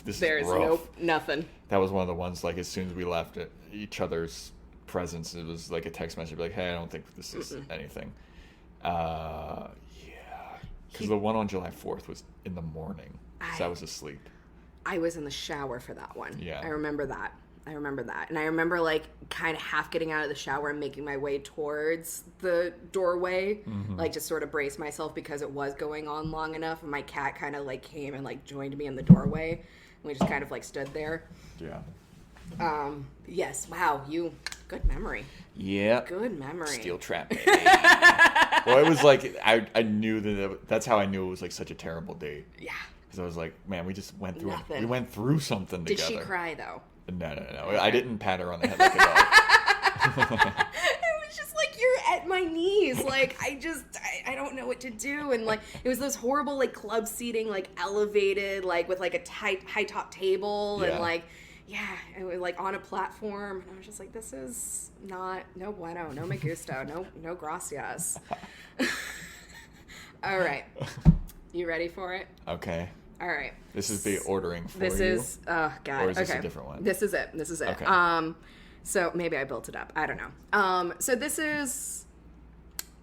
There's
is rough.
Nope, nothing.
That was one of the ones, like, as soon as we left each other's presence, it was like a text message, like, hey, I don't think this is anything. Yeah. Because the one on July 4th was in the morning, so I was asleep.
I was in the shower for that one.
Yeah.
I remember that. And I remember, like, kind of half getting out of the shower and making my way towards the doorway, like, just sort of brace myself because it was going on long enough. And my cat kind of, like, came and, like, joined me in the doorway. And we just kind of, like, stood there.
Yeah.
Yes. Wow. Good memory.
Yeah.
Good memory.
Steel trap, baby. Well, it was like, I knew that's how I knew it was, like, such a terrible date.
Yeah.
Because I was like, man, we just went through
Nothing.
We went through something
Did
together.
she cry, though?
No.
Okay.
I didn't pat her on the head like a dog.
It was just like, you're at my knees. Like, I don't know what to do. And, like, it was those horrible, like, club seating, like, elevated, like, with, like, a high top table.
Yeah.
And, like, yeah, it was, like, on a platform. And I was just like, this is not, no bueno, no me gusto, no gracias. All right. You ready for it?
Okay.
All right.
This is the ordering for
This
you.
is, oh, God.
Or is this
okay.
a different one?
This is it.
Okay.
So maybe I built it up. I don't know. So this is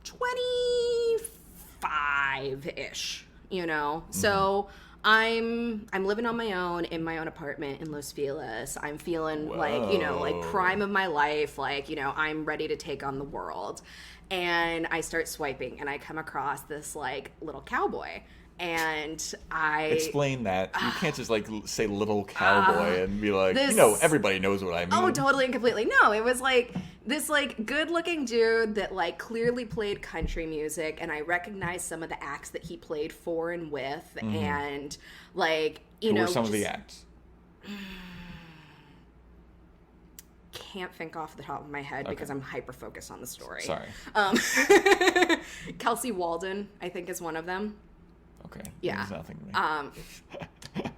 25-ish, you know? Mm-hmm. So I'm living on my own in my own apartment in Los Feliz. I'm feeling like, you know, like prime of my life. Like, you know, I'm ready to take on the world. And I start swiping and I come across this like little cowboy. And I...
Explain that. You can't just, like, say little cowboy and be like, you know, everybody knows what I mean.
Oh, totally and completely. No, it was, like, this, like, good-looking dude that, like, clearly played country music, and I recognized some of the acts that he played for and with, and, like, you know...
Who were some of the acts?
Can't think off the top of my head because I'm hyper-focused on the story.
Sorry.
Kelsey Walden, I think, is one of them.
Okay.
Yeah.
Means nothing to me.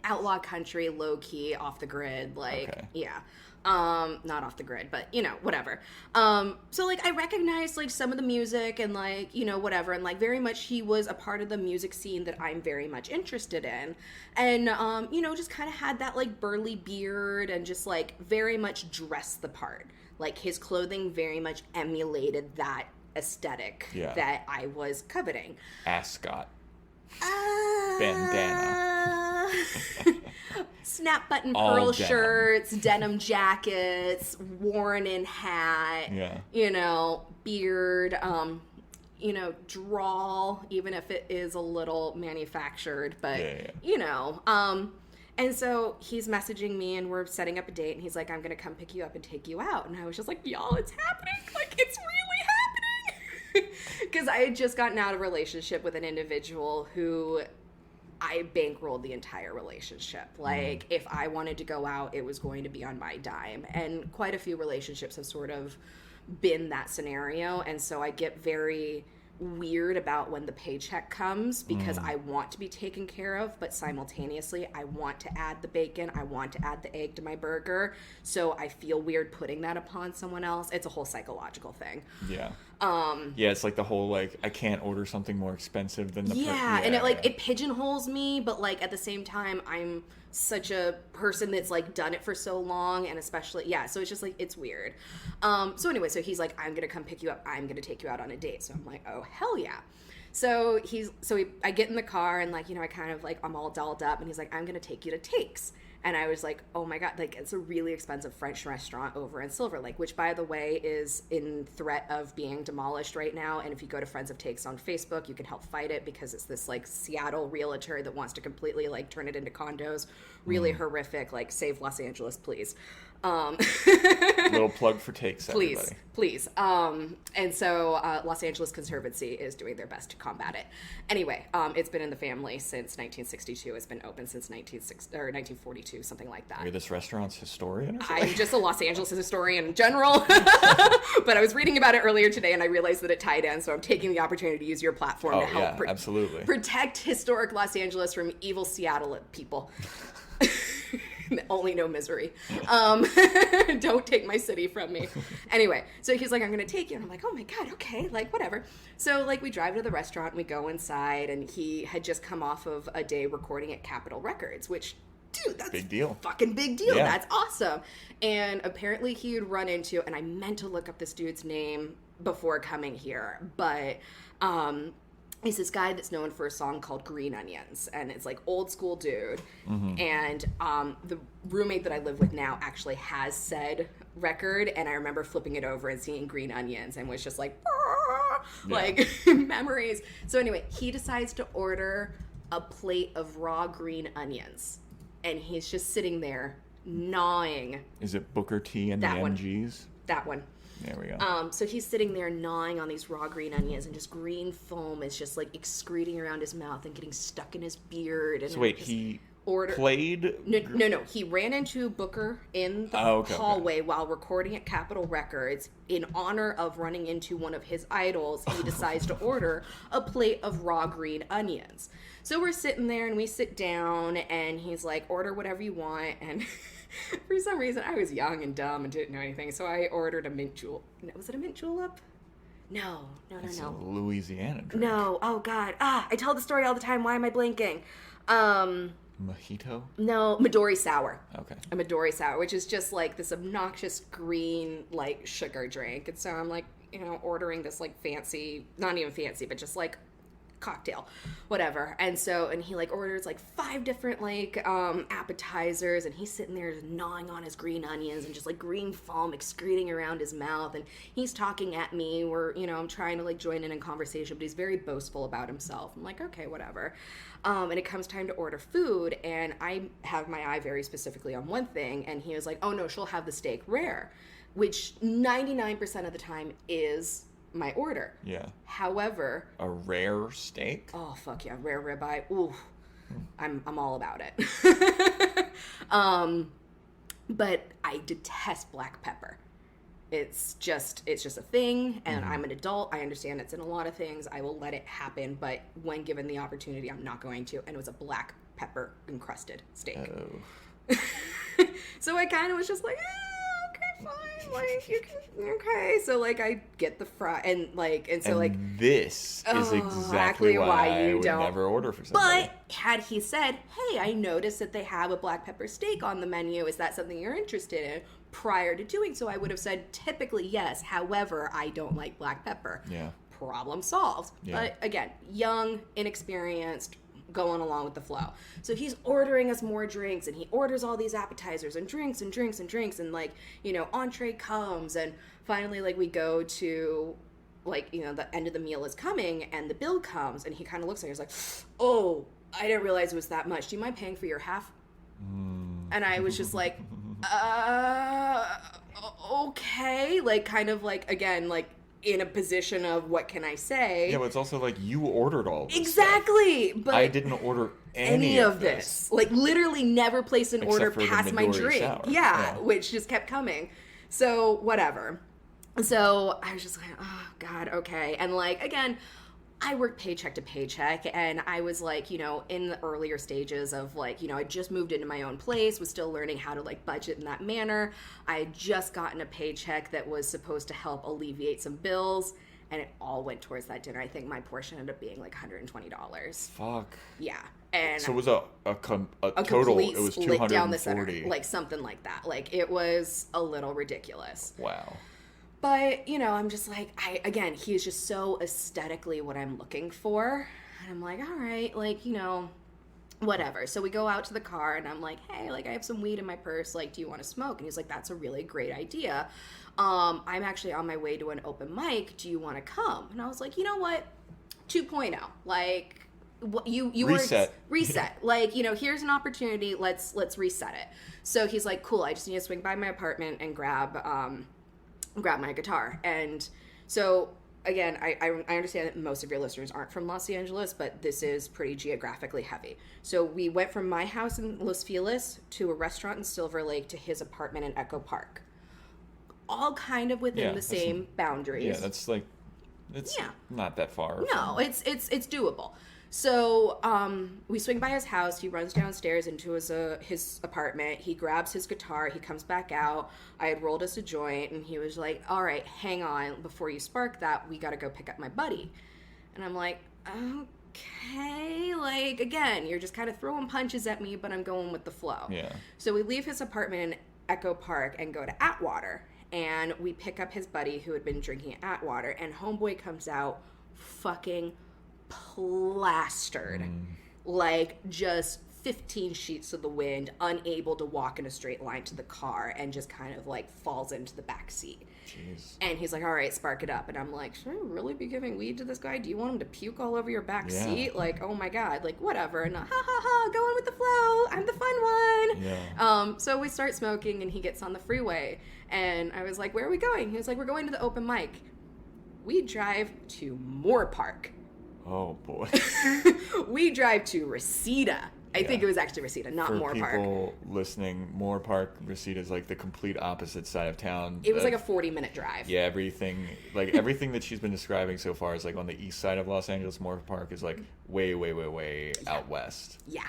Outlaw country, low key, off the grid, like,
Okay.
yeah. Not off the grid, but, you know, whatever. So, like, I recognized, like, some of the music and, like, you know, whatever. And, like, very much he was a part of the music scene that I'm very much interested in. And, you know, just kind of had that, like, burly beard and just, like, very much dressed the part. Like, his clothing very much emulated that aesthetic that I was coveting.
Ascot. Bandana.
Snap button
All
pearl
denim.
shirts, denim jackets, worn in hat, you know, beard, you know, drawl, even if it is a little manufactured, but, you know, and so he's messaging me and we're setting up a date and he's like, I'm going to come pick you up and take you out. And I was just like, y'all, it's happening. Like, it's really happening. Because I had just gotten out of a relationship with an individual who I bankrolled the entire relationship. Like, if I wanted to go out, it was going to be on my dime. And quite a few relationships have sort of been that scenario. And so I get very weird about when the paycheck comes because I want to be taken care of, but simultaneously I want to add the bacon, I want to add the egg to my burger, so I feel weird putting that upon someone else. It's a whole psychological thing.
Yeah, it's like the whole, like, I can't order something more expensive than the
and it, like, it pigeonholes me, but, like, at the same time I'm such a person that's, like, done it for so long, and especially, so it's just, like, it's weird. So anyway, so he's like, I'm gonna come pick you up, I'm gonna take you out on a date. So I'm like, oh, hell yeah. So I get in the car and, like, you know, I kind of, like, I'm all dolled up and he's like, I'm gonna take you to Takes. And I was like, oh my God, like it's a really expensive French restaurant over in Silver Lake, which by the way is in threat of being demolished right now. And if you go to Friends of Takes on Facebook, you can help fight it because it's this like Seattle realtor that wants to completely like turn it into condos. Really horrific, like save Los Angeles, please.
Little plug for Takes, everybody.
Please. And so Los Angeles Conservancy is doing their best to combat it. Anyway, it's been in the family since 1962. It's been open since 1942, something like that.
Are you this restaurant's historian or something?
I'm just a Los Angeles historian in general. But I was reading about it earlier today and I realized that it tied in, so I'm taking the opportunity to use your platform to help
absolutely.
protect historic Los Angeles from evil Seattle people. Only no misery. Don't take my city from me. Anyway, so he's like, I'm going to take you. And I'm like, oh my God, okay, like whatever. So like we drive to the restaurant and we go inside and he had just come off of a day recording at Capitol Records, which, dude, that's
big deal.
Fucking big deal.
Yeah.
That's awesome. And apparently he had run into, and I meant to look up this dude's name before coming here, but he's this guy that's known for a song called Green Onions, and it's like old school dude. Mm-hmm. And the roommate that I live with now actually has said record, and I remember flipping it over and seeing Green Onions and was just like, like memories. So anyway, he decides to order a plate of raw green onions, and he's just sitting there gnawing.
Is it Booker T and the MGs?
That one.
There we go.
So he's sitting there gnawing on these raw green onions, and just green foam is just like excreting around his mouth and getting stuck in his beard. And
so wait, he played?
No. He ran into Booker in the hallway while recording at Capitol Records. In honor of running into one of his idols, he decides to order a plate of raw green onions. So we're sitting there, and we sit down, and he's like, order whatever you want, and... For some reason, I was young and dumb and didn't know anything, so I ordered a mint julep. Was it a mint julep? No.
It's a Louisiana drink.
No. Oh, God. I tell the story all the time. Why am I blanking?
Mojito?
No, Midori Sour.
Okay.
A Midori Sour, which is just like this obnoxious green, like, sugar drink. And so I'm like, ordering this, like, fancy, not even fancy, but just like cocktail, whatever. And he like orders like 5 different like appetizers, and he's sitting there just gnawing on his green onions and just like green foam excreting around his mouth, and he's talking at me where I'm trying to like join in conversation, but he's very boastful about himself. I'm like, okay, whatever. And it comes time to order food, and I have my eye very specifically on one thing, and he was like, oh no, she'll have the steak rare, which 99% of the time is my order.
Yeah.
However,
a rare steak?
Oh fuck yeah, rare ribeye. Ooh. I'm all about it. But I detest black pepper. It's just a thing, and I'm an adult. I understand it's in a lot of things. I will let it happen, but when given the opportunity, I'm not going to. And it was a black pepper encrusted steak. Oh. So I kind of was just like, okay, fine, like you can, okay. So like I get the fry, and this
is exactly why I would never order for somebody.
But had he said, hey, I noticed that they have a black pepper steak on the menu, is that something you're interested in? Prior to doing so, I would have said typically yes. However, I don't like black pepper.
Yeah.
Problem solved. Yeah. But again, young, inexperienced, going along with the flow. So he's ordering us more drinks, and he orders all these appetizers and drinks and drinks and drinks, and like, entree comes, and finally like we go to like, the end of the meal is coming and the bill comes, and he kind of looks at me, he's like, oh, I didn't realize it was that much. Do you mind paying for your half? And I was just like, okay, like kind of like, again, like in a position of what can I say?
Yeah, but it's also like you ordered all this
exactly
stuff.
But
I didn't order any of this.
Like literally never placed an order
for
past my drink. Yeah, which just kept coming. So whatever. So I was just like, oh God, okay. And like, again, I worked paycheck to paycheck, and I was like, in the earlier stages of like, I just moved into my own place, was still learning how to like budget in that manner. I had just gotten a paycheck that was supposed to help alleviate some bills, and it all went towards that dinner. I think my portion ended up being like $120.
Fuck.
Yeah. And
so it was a total, it was
split
240.
down the center, like something like that. Like it was a little ridiculous.
Wow.
But, I'm just like, he is just so aesthetically what I'm looking for. And I'm like, all right, like, Whatever. So we go out to the car and I'm like, hey, like I have some weed in my purse. Like, do you want to smoke? And he's like, that's a really great idea. I'm actually on my way to an open mic. Do you want to come? And I was like, you know what? 2.0. Like, what you reset. Like, here's an opportunity. Let's reset it. So he's like, cool. I just need to swing by my apartment and grab my guitar. And so again, I understand that most of your listeners aren't from Los Angeles, but this is pretty geographically heavy. So we went from my house in Los Feliz to a restaurant in Silver Lake to his apartment in Echo Park. All kind of within the same boundaries.
Yeah, that's like, it's not that far.
No, it's doable. So we swing by his house. He runs downstairs into his apartment. He grabs his guitar. He comes back out. I had rolled us a joint, and he was like, all right, hang on. Before you spark that, we got to go pick up my buddy. And I'm like, okay. Like, again, you're just kind of throwing punches at me, but I'm going with the flow.
Yeah.
So we leave his apartment in Echo Park and go to Atwater. And we pick up his buddy who had been drinking at Atwater. And homeboy comes out fucking plastered, like just 15 sheets to the wind, unable to walk in a straight line to the car, and just kind of like falls into the back seat.
Jeez.
And he's like, all right, spark it up. And I'm like, should I really be giving weed to this guy? Do you want him to puke all over your back seat? Like, oh my God, like whatever. And going with the flow. I'm the fun one.
Yeah.
So we start smoking and he gets on the freeway and I was like, where are we going? He was like, we're going to the open mic. We drive to Moore Park.
Oh boy.
We drive to Reseda. I think it was actually Reseda, not Moore Park. For
people listening, Moore Park, Reseda is like the complete opposite side of town.
It was like a 40-minute drive.
Yeah, everything that she's been describing so far is like on the east side of Los Angeles. Moore Park is like way out west.
Yeah.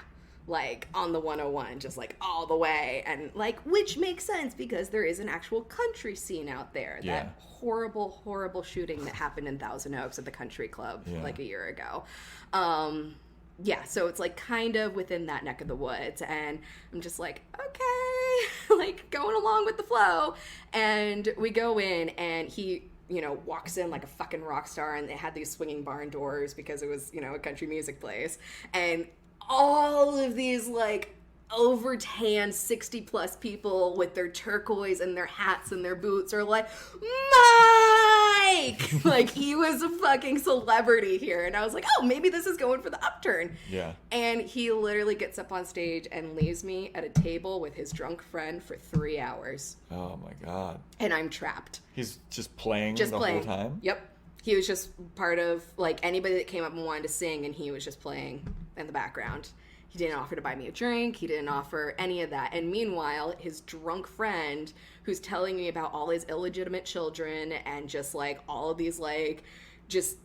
Like on the 101, just like all the way. And like, which makes sense because there is an actual country scene out there.
Yeah.
That horrible shooting that happened in Thousand Oaks at the country club like a year ago. Yeah, so it's like kind of within that neck of the woods. And I'm just like, okay, like going along with the flow. And we go in and he, walks in like a fucking rock star, and they had these swinging barn doors because it was, a country music place. And all of these like over tan 60 plus people with their turquoise and their hats and their boots are like, Mike! Like he was a fucking celebrity here. And I was like, oh, maybe this is going for the upturn.
Yeah.
And he literally gets up on stage and leaves me at a table with his drunk friend for 3 hours.
Oh my God.
And I'm trapped.
He's just playing whole time?
Yep. He was just part of like anybody that came up and wanted to sing, and he was just playing in the background. He didn't offer to buy me a drink. He didn't offer any of that. And meanwhile, his drunk friend, who's telling me about all his illegitimate children and just like all of these like just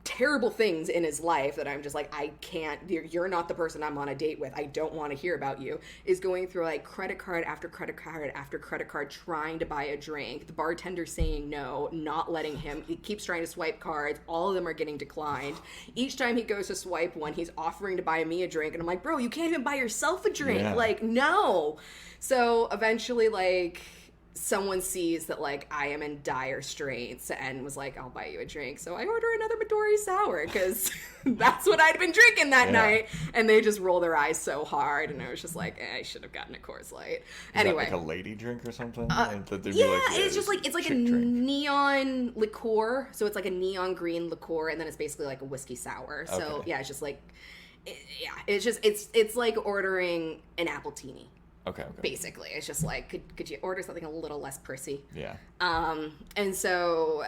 terrible things in his life that I'm just like, I can't, you're not the person I'm on a date with. I don't want to hear about you, is going through like credit card after credit card after credit card trying to buy a drink. The bartender saying no, not letting him. He keeps trying to swipe cards. All of them are getting declined. Each time he goes to swipe one, he's offering to buy me a drink. And I'm like, bro, you can't even buy yourself a drink.
Yeah.
Like, no. So eventually, like, someone sees that like I am in dire straits and was like, I'll buy you a drink. So I order another Midori sour because that's what I'd been drinking that night. And they just roll their eyes so hard, and I was just like, I should have gotten a Coors Light. Anyway,
is that like a lady drink or something?
It's just like, it's like a neon liqueur. So it's like a neon green liqueur, and then it's basically like a whiskey sour. So yeah, it's just like, it's like ordering an appletini.
Okay.
Basically, it's just like, could you order something a little less prissy?
Yeah.
And so,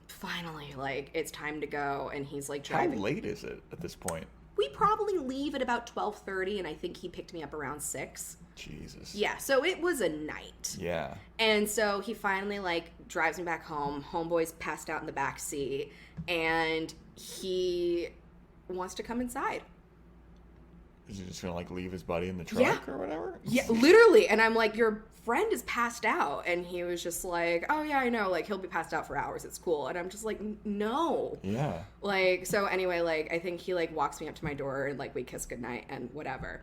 finally, like, it's time to go, and he's like driving.
How late is it at this point?
We probably leave at about 12:30, and I think he picked me up around 6.
Jesus.
Yeah, so it was a night.
Yeah.
And so he finally, like, drives me back home. Homeboy's passed out in the back seat, and he wants to come inside.
Is he just gonna like leave his buddy in the trunk or whatever?
Yeah, literally. And I'm like, your friend is passed out. And he was just like, oh yeah, I know. Like, he'll be passed out for hours. It's cool. And I'm just like, no.
Yeah.
Like, so anyway, like, I think he like walks me up to my door and like we kiss goodnight and whatever.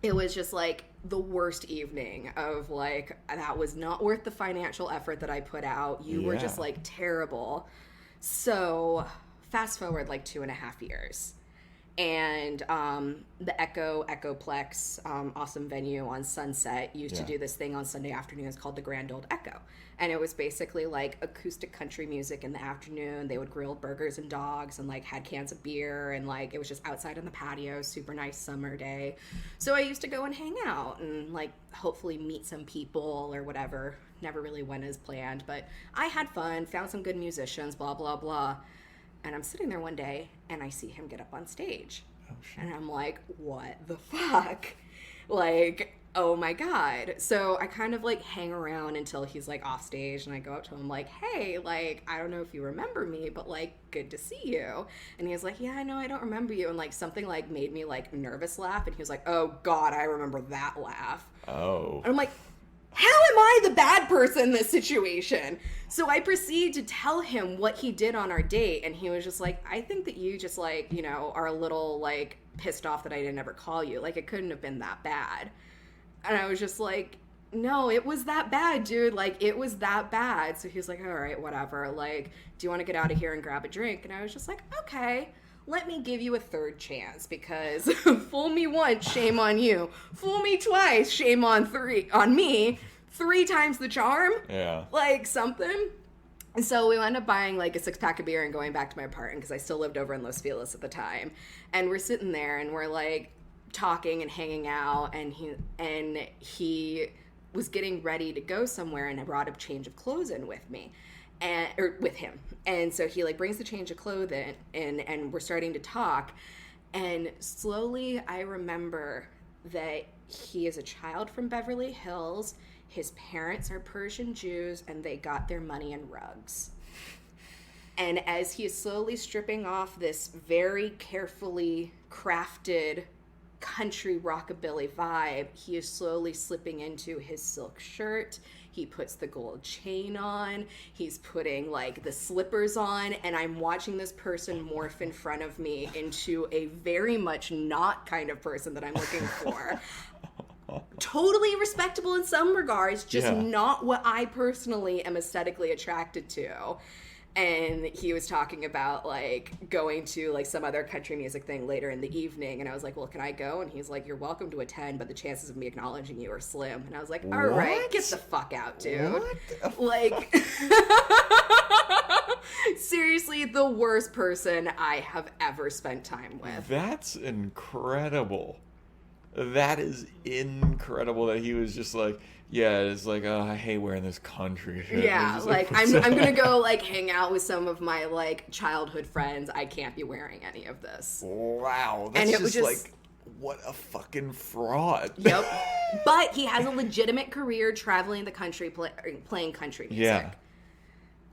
It was just like the worst evening of like, that was not worth the financial effort that I put out. You were just like terrible. So fast forward like 2.5 years. And the Echoplex, awesome venue on Sunset, used to do this thing on Sunday afternoons called the Grand Old Echo. And it was basically like acoustic country music in the afternoon. They would grill burgers and dogs and like had cans of beer, and like it was just outside on the patio, super nice summer day. So I used to go and hang out and like hopefully meet some people or whatever. Never really went as planned, but I had fun, found some good musicians, blah, blah, blah. And I'm sitting there one day, and I see him get up on stage. Oh, shit. And I'm like, what the fuck? Like, oh my God. So I kind of like hang around until he's like off stage, and I go up to him like, hey, like, I don't know if you remember me, but like, good to see you. And he was like, yeah, I know I don't remember you. And like something like made me like nervous laugh. And he was like, oh God, I remember that laugh.
Oh.
And I'm like, how am I the bad person in this situation? So I proceed to tell him what he did on our date, and he was just like, I think that you just like, you know, are a little like pissed off that I didn't ever call you. Like, it couldn't have been that bad. And I was just like, no, it was that bad, dude. Like, it was that bad. So he was like, all right, whatever. Like, do you want to get out of here and grab a drink? And I was just like, okay. Let me give you a third chance, because fool me once, shame on you. Fool me twice, shame on me. 3 times the charm.
Yeah. Like
something. And so we wound up buying like a 6-pack of beer and going back to my apartment, because I still lived over in Los Feliz at the time. And we're sitting there and we're like talking and hanging out, and he was getting ready to go somewhere, and I brought a change of clothes in with me. Or with him. And so he like brings the change of clothing and we're starting to talk, and slowly I remember that he is a child from Beverly Hills. His parents are Persian Jews, and they got their money in rugs. And as he is slowly stripping off this very carefully crafted country rockabilly vibe, he is slowly slipping into his silk shirt. He puts the gold chain on. He's putting like the slippers on, and I'm watching this person morph in front of me into a very much not kind of person that I'm looking for. Totally respectable in some regards, just not what I personally am aesthetically attracted to. And he was talking about like going to like some other country music thing later in the evening, and I was like, well, can I go? And he's like, you're welcome to attend, but the chances of me acknowledging you are slim. And I was like, all right, get the fuck out, dude. Like seriously, the worst person I have ever spent time with.
That's incredible. That is incredible that he was just like, yeah, it's like, oh, I hate wearing this country shit.
Yeah, like I'm gonna go like hang out with some of my like childhood friends. I can't be wearing any of this.
Wow, that's just like, what a fucking fraud.
Yep. But he has a legitimate career traveling the country playing country music.
Yeah.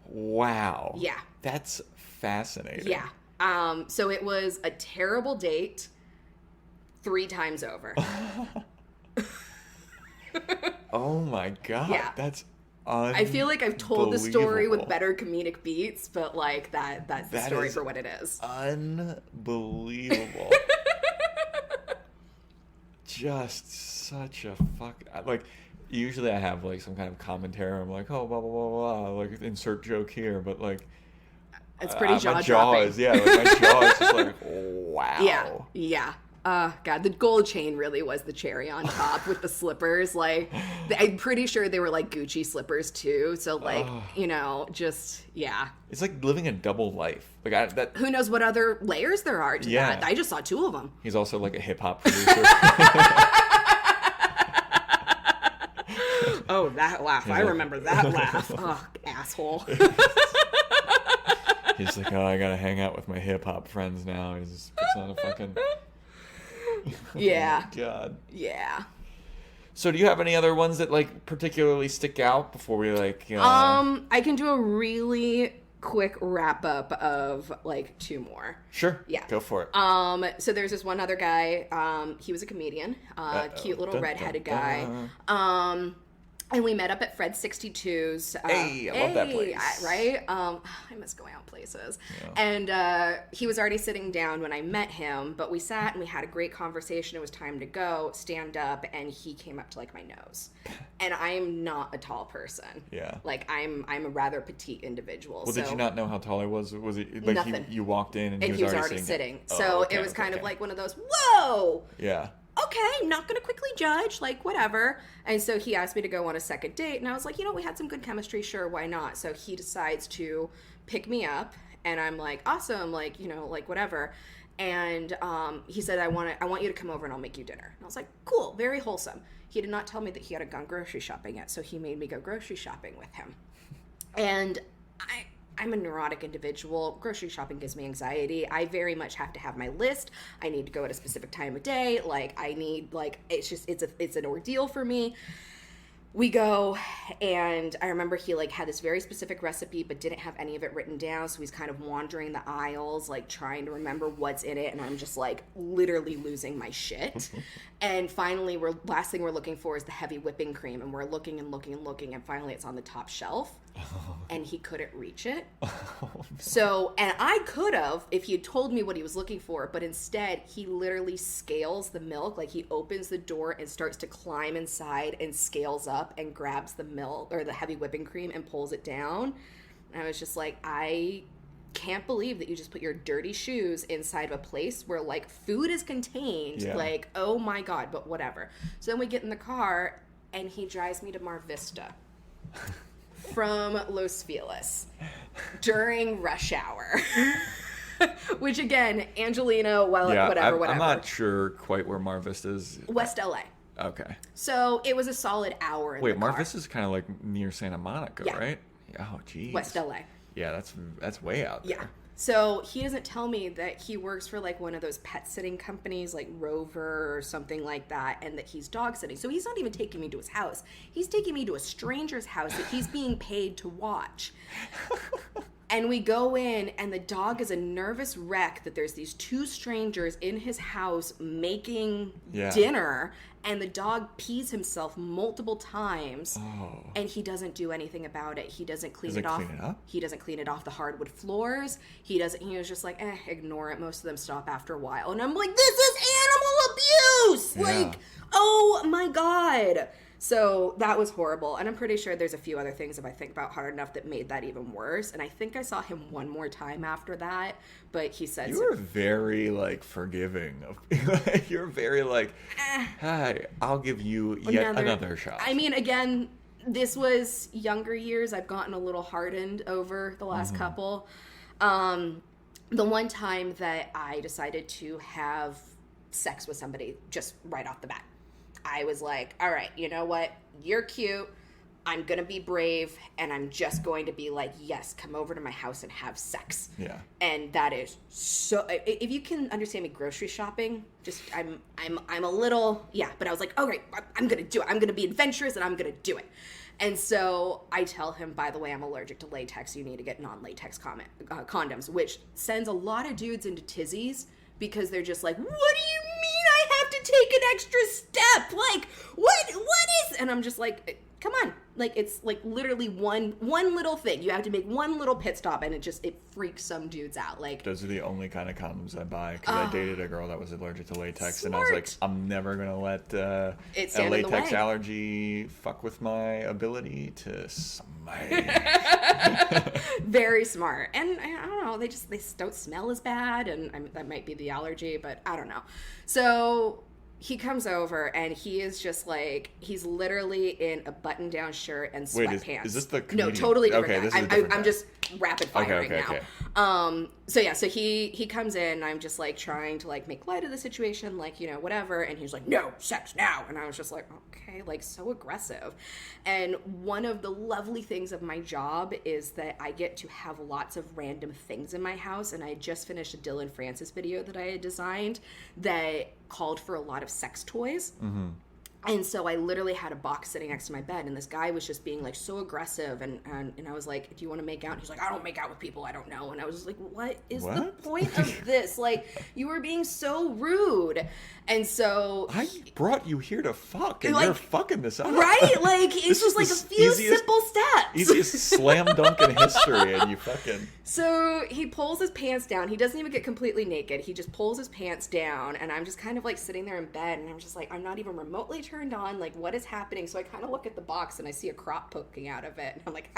Wow.
Yeah.
That's fascinating.
Yeah. So it was a terrible date 3 times over.
Oh my God.
Yeah.
That's
I feel like I've told the story with better comedic beats, but like that's the story for what it is.
Unbelievable. Just such a fuck. Like, usually I have like some kind of commentary. I'm like, oh, blah, blah, blah, blah. Like, insert joke here. But like,
it's pretty jaw-dropping.
My jaw is just like, wow.
Yeah. Yeah. God, the gold chain really was the cherry on top with the slippers. Like, I'm pretty sure they were like Gucci slippers too. So like, you know, just, yeah.
It's like living a double life. Like
who knows what other layers there are to that? I just saw 2 of them.
He's also like a hip hop producer.
Oh, that laugh. I remember that laugh. Oh, asshole.
He's like, oh, I gotta hang out with my hip hop friends now. He just puts on a fucking...
Yeah.
Oh my God.
Yeah.
So do you have any other ones that like particularly stick out before we like
I can do a really quick wrap up of like 2 more.
Sure.
Yeah.
Go for it.
So there's this one other guy, he was a comedian, cute little redheaded guy. And we met up at Fred 62's.
Hey, I love that place.
Right? I miss going out places. Yeah. And he was already sitting down when I met him, but we sat and we had a great conversation. It was time to go, stand up, and he came up to like my nose. And I am not a tall person.
Yeah.
Like I'm a rather petite individual.
Well, did you not know how tall I was? Was it like
nothing.
you walked in and
he was already sitting?
Oh,
so
okay,
it was kind of like one of those, whoa!
Yeah.
Okay, not going to quickly judge, like, whatever. And so he asked me to go on a second date, and I was like, we had some good chemistry, sure, why not? So he decides to pick me up, and I'm like, awesome, like, like, whatever. And he said, I want you to come over and I'll make you dinner. And I was like, cool, very wholesome. He did not tell me that he hadn't gone grocery shopping yet, so he made me go grocery shopping with him. And I'm a neurotic individual. Grocery shopping gives me anxiety. I very much have to have my list. I need to go at a specific time of day. It's an ordeal for me. We go, and I remember he had this very specific recipe, but didn't have any of it written down. So he's kind of wandering the aisles, trying to remember what's in it. And I'm just literally losing my shit. And finally, last thing we're looking for is the heavy whipping cream. And we're looking and looking and looking. And finally it's on the top shelf. And he couldn't reach it. Oh, no. So, and I could have if he had told me what he was looking for, but instead he literally scales the milk. He opens the door and starts to climb inside and scales up and grabs the milk or the heavy whipping cream and pulls it down. And I was just like, I can't believe that you just put your dirty shoes inside of a place where food is contained. Yeah. Oh my God, but whatever. So then we get in the car and he drives me to Mar Vista. From Los Feliz during rush hour. Which again, Angelino, whatever.
I'm not sure quite where Mar Vista is.
West LA.
Okay.
So it was a solid hour in the car.
Mar Vista is kind of near Santa Monica, right? Oh, geez.
West LA.
Yeah, that's way out there.
Yeah. So he doesn't tell me that he works for one of those pet sitting companies like Rover or something like that, and that he's dog sitting. So he's not even taking me to his house. He's taking me to a stranger's house that he's being paid to watch. And we go in, and the dog is a nervous wreck that there's these two strangers in his house making dinner, and the dog pees himself multiple times, and he doesn't do anything about it. He doesn't clean it off. He doesn't clean it off the hardwood floors. He was just like, ignore it. Most of them stop after a while. And I'm like, this is animal abuse! Yeah. Oh my God. So that was horrible. And I'm pretty sure there's a few other things, if I think about hard enough, that made that even worse. And I think I saw him one more time after that, but he said...
You were very, forgiving. You're very, hi, I'll give you yet another shot.
I mean, again, this was younger years. I've gotten a little hardened over the last couple. The one time that I decided to have sex with somebody just right off the bat, I was like, all right, you know what? You're cute. I'm going to be brave. And I'm just going to be like, yes, come over to my house and have sex. Yeah. And that is so, if you can understand me grocery shopping, just, I'm a little, but I was like, okay, I'm going to do it. I'm going to be adventurous and I'm going to do it. And so I tell him, by the way, I'm allergic to latex. You need to get non-latex condoms, which sends a lot of dudes into tizzies because they're just like, what do you mean I have to take an extra step? What is... And I'm just like, come on. It's literally one little thing. You have to make one little pit stop, and it freaks some dudes out.
Those are the only kind of condoms I buy, because I dated a girl that was allergic to latex, smart. And I was like, I'm never going to let a latex allergy fuck with my ability to smash.
Very smart. And I don't know, they don't smell as bad, and that might be the allergy, but I don't know. So... he comes over, and he is just he's literally in a button-down shirt and sweatpants. Wait,
is this the comedian?
No, totally different
guy.
This is a different guy. I'm just rapid firing now. Okay. So he comes in, and I'm just trying to make light of the situation, whatever, and he's like, no, sex now. And I was just like, okay, so aggressive. And one of the lovely things of my job is that I get to have lots of random things in my house, and I just finished a Dylan Francis video that I had designed that called for a lot of sex toys. Mm-hmm. And so I literally had a box sitting next to my bed, and this guy was just being like so aggressive, and I was like, do you want to make out? And he's like, I don't make out with people I don't know. And I was just like, what is the point of this? Like, you were being so rude. And so
I brought you here to fuck, and you're fucking this up.
Right? Like, it's just like a few simple steps.
Easiest slam dunk in history, and you fucking...
So he pulls his pants down. He doesn't even get completely naked. He just pulls his pants down, and I'm just kind of like sitting there in bed, and I'm just like, I'm not even remotely turned on. Like, what is happening? So I kind of look at the box, and I see a crop poking out of it, and I'm like,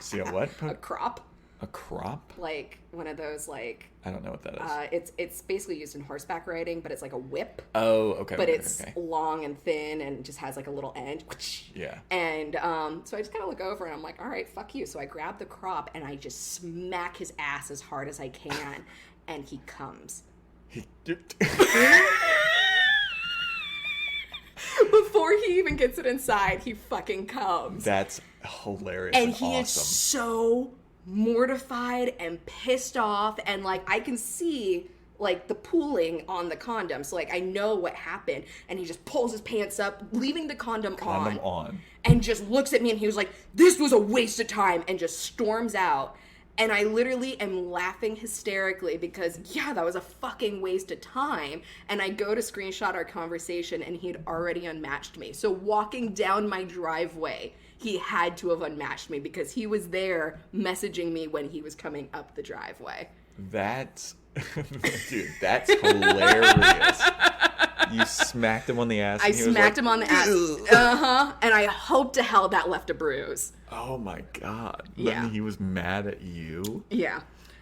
see a what?
A crop.
A crop?
Like one of those, like...
I don't know what that is.
It's basically used in horseback riding, but it's like a whip.
Oh, okay.
But it's long and thin and just has like a little end.
Yeah.
And so I just kind of look over and I'm like, all right, fuck you. So I grab the crop and I just smack his ass as hard as I can. And he comes. Before he even gets it inside, he fucking comes.
That's hilarious
and
he
awesome. Is so mortified and pissed off, and like I can see like the pooling on the condom, so like I know what happened. And he just pulls his pants up, leaving the condom on, and just looks at me, and he was like, this was a waste of time, and just storms out. And I literally am laughing hysterically because, yeah, that was a fucking waste of time. And I go to screenshot our conversation, and he had already unmatched me. So walking down my driveway, he had to have unmatched me because he was there messaging me when he was coming up the driveway.
That's... Dude, that's hilarious. You smacked him on the ass.
I smacked him on the ass. Uh-huh. And I hope to hell that left a bruise.
Oh my God.
Yeah.
He was mad at you?
Yeah.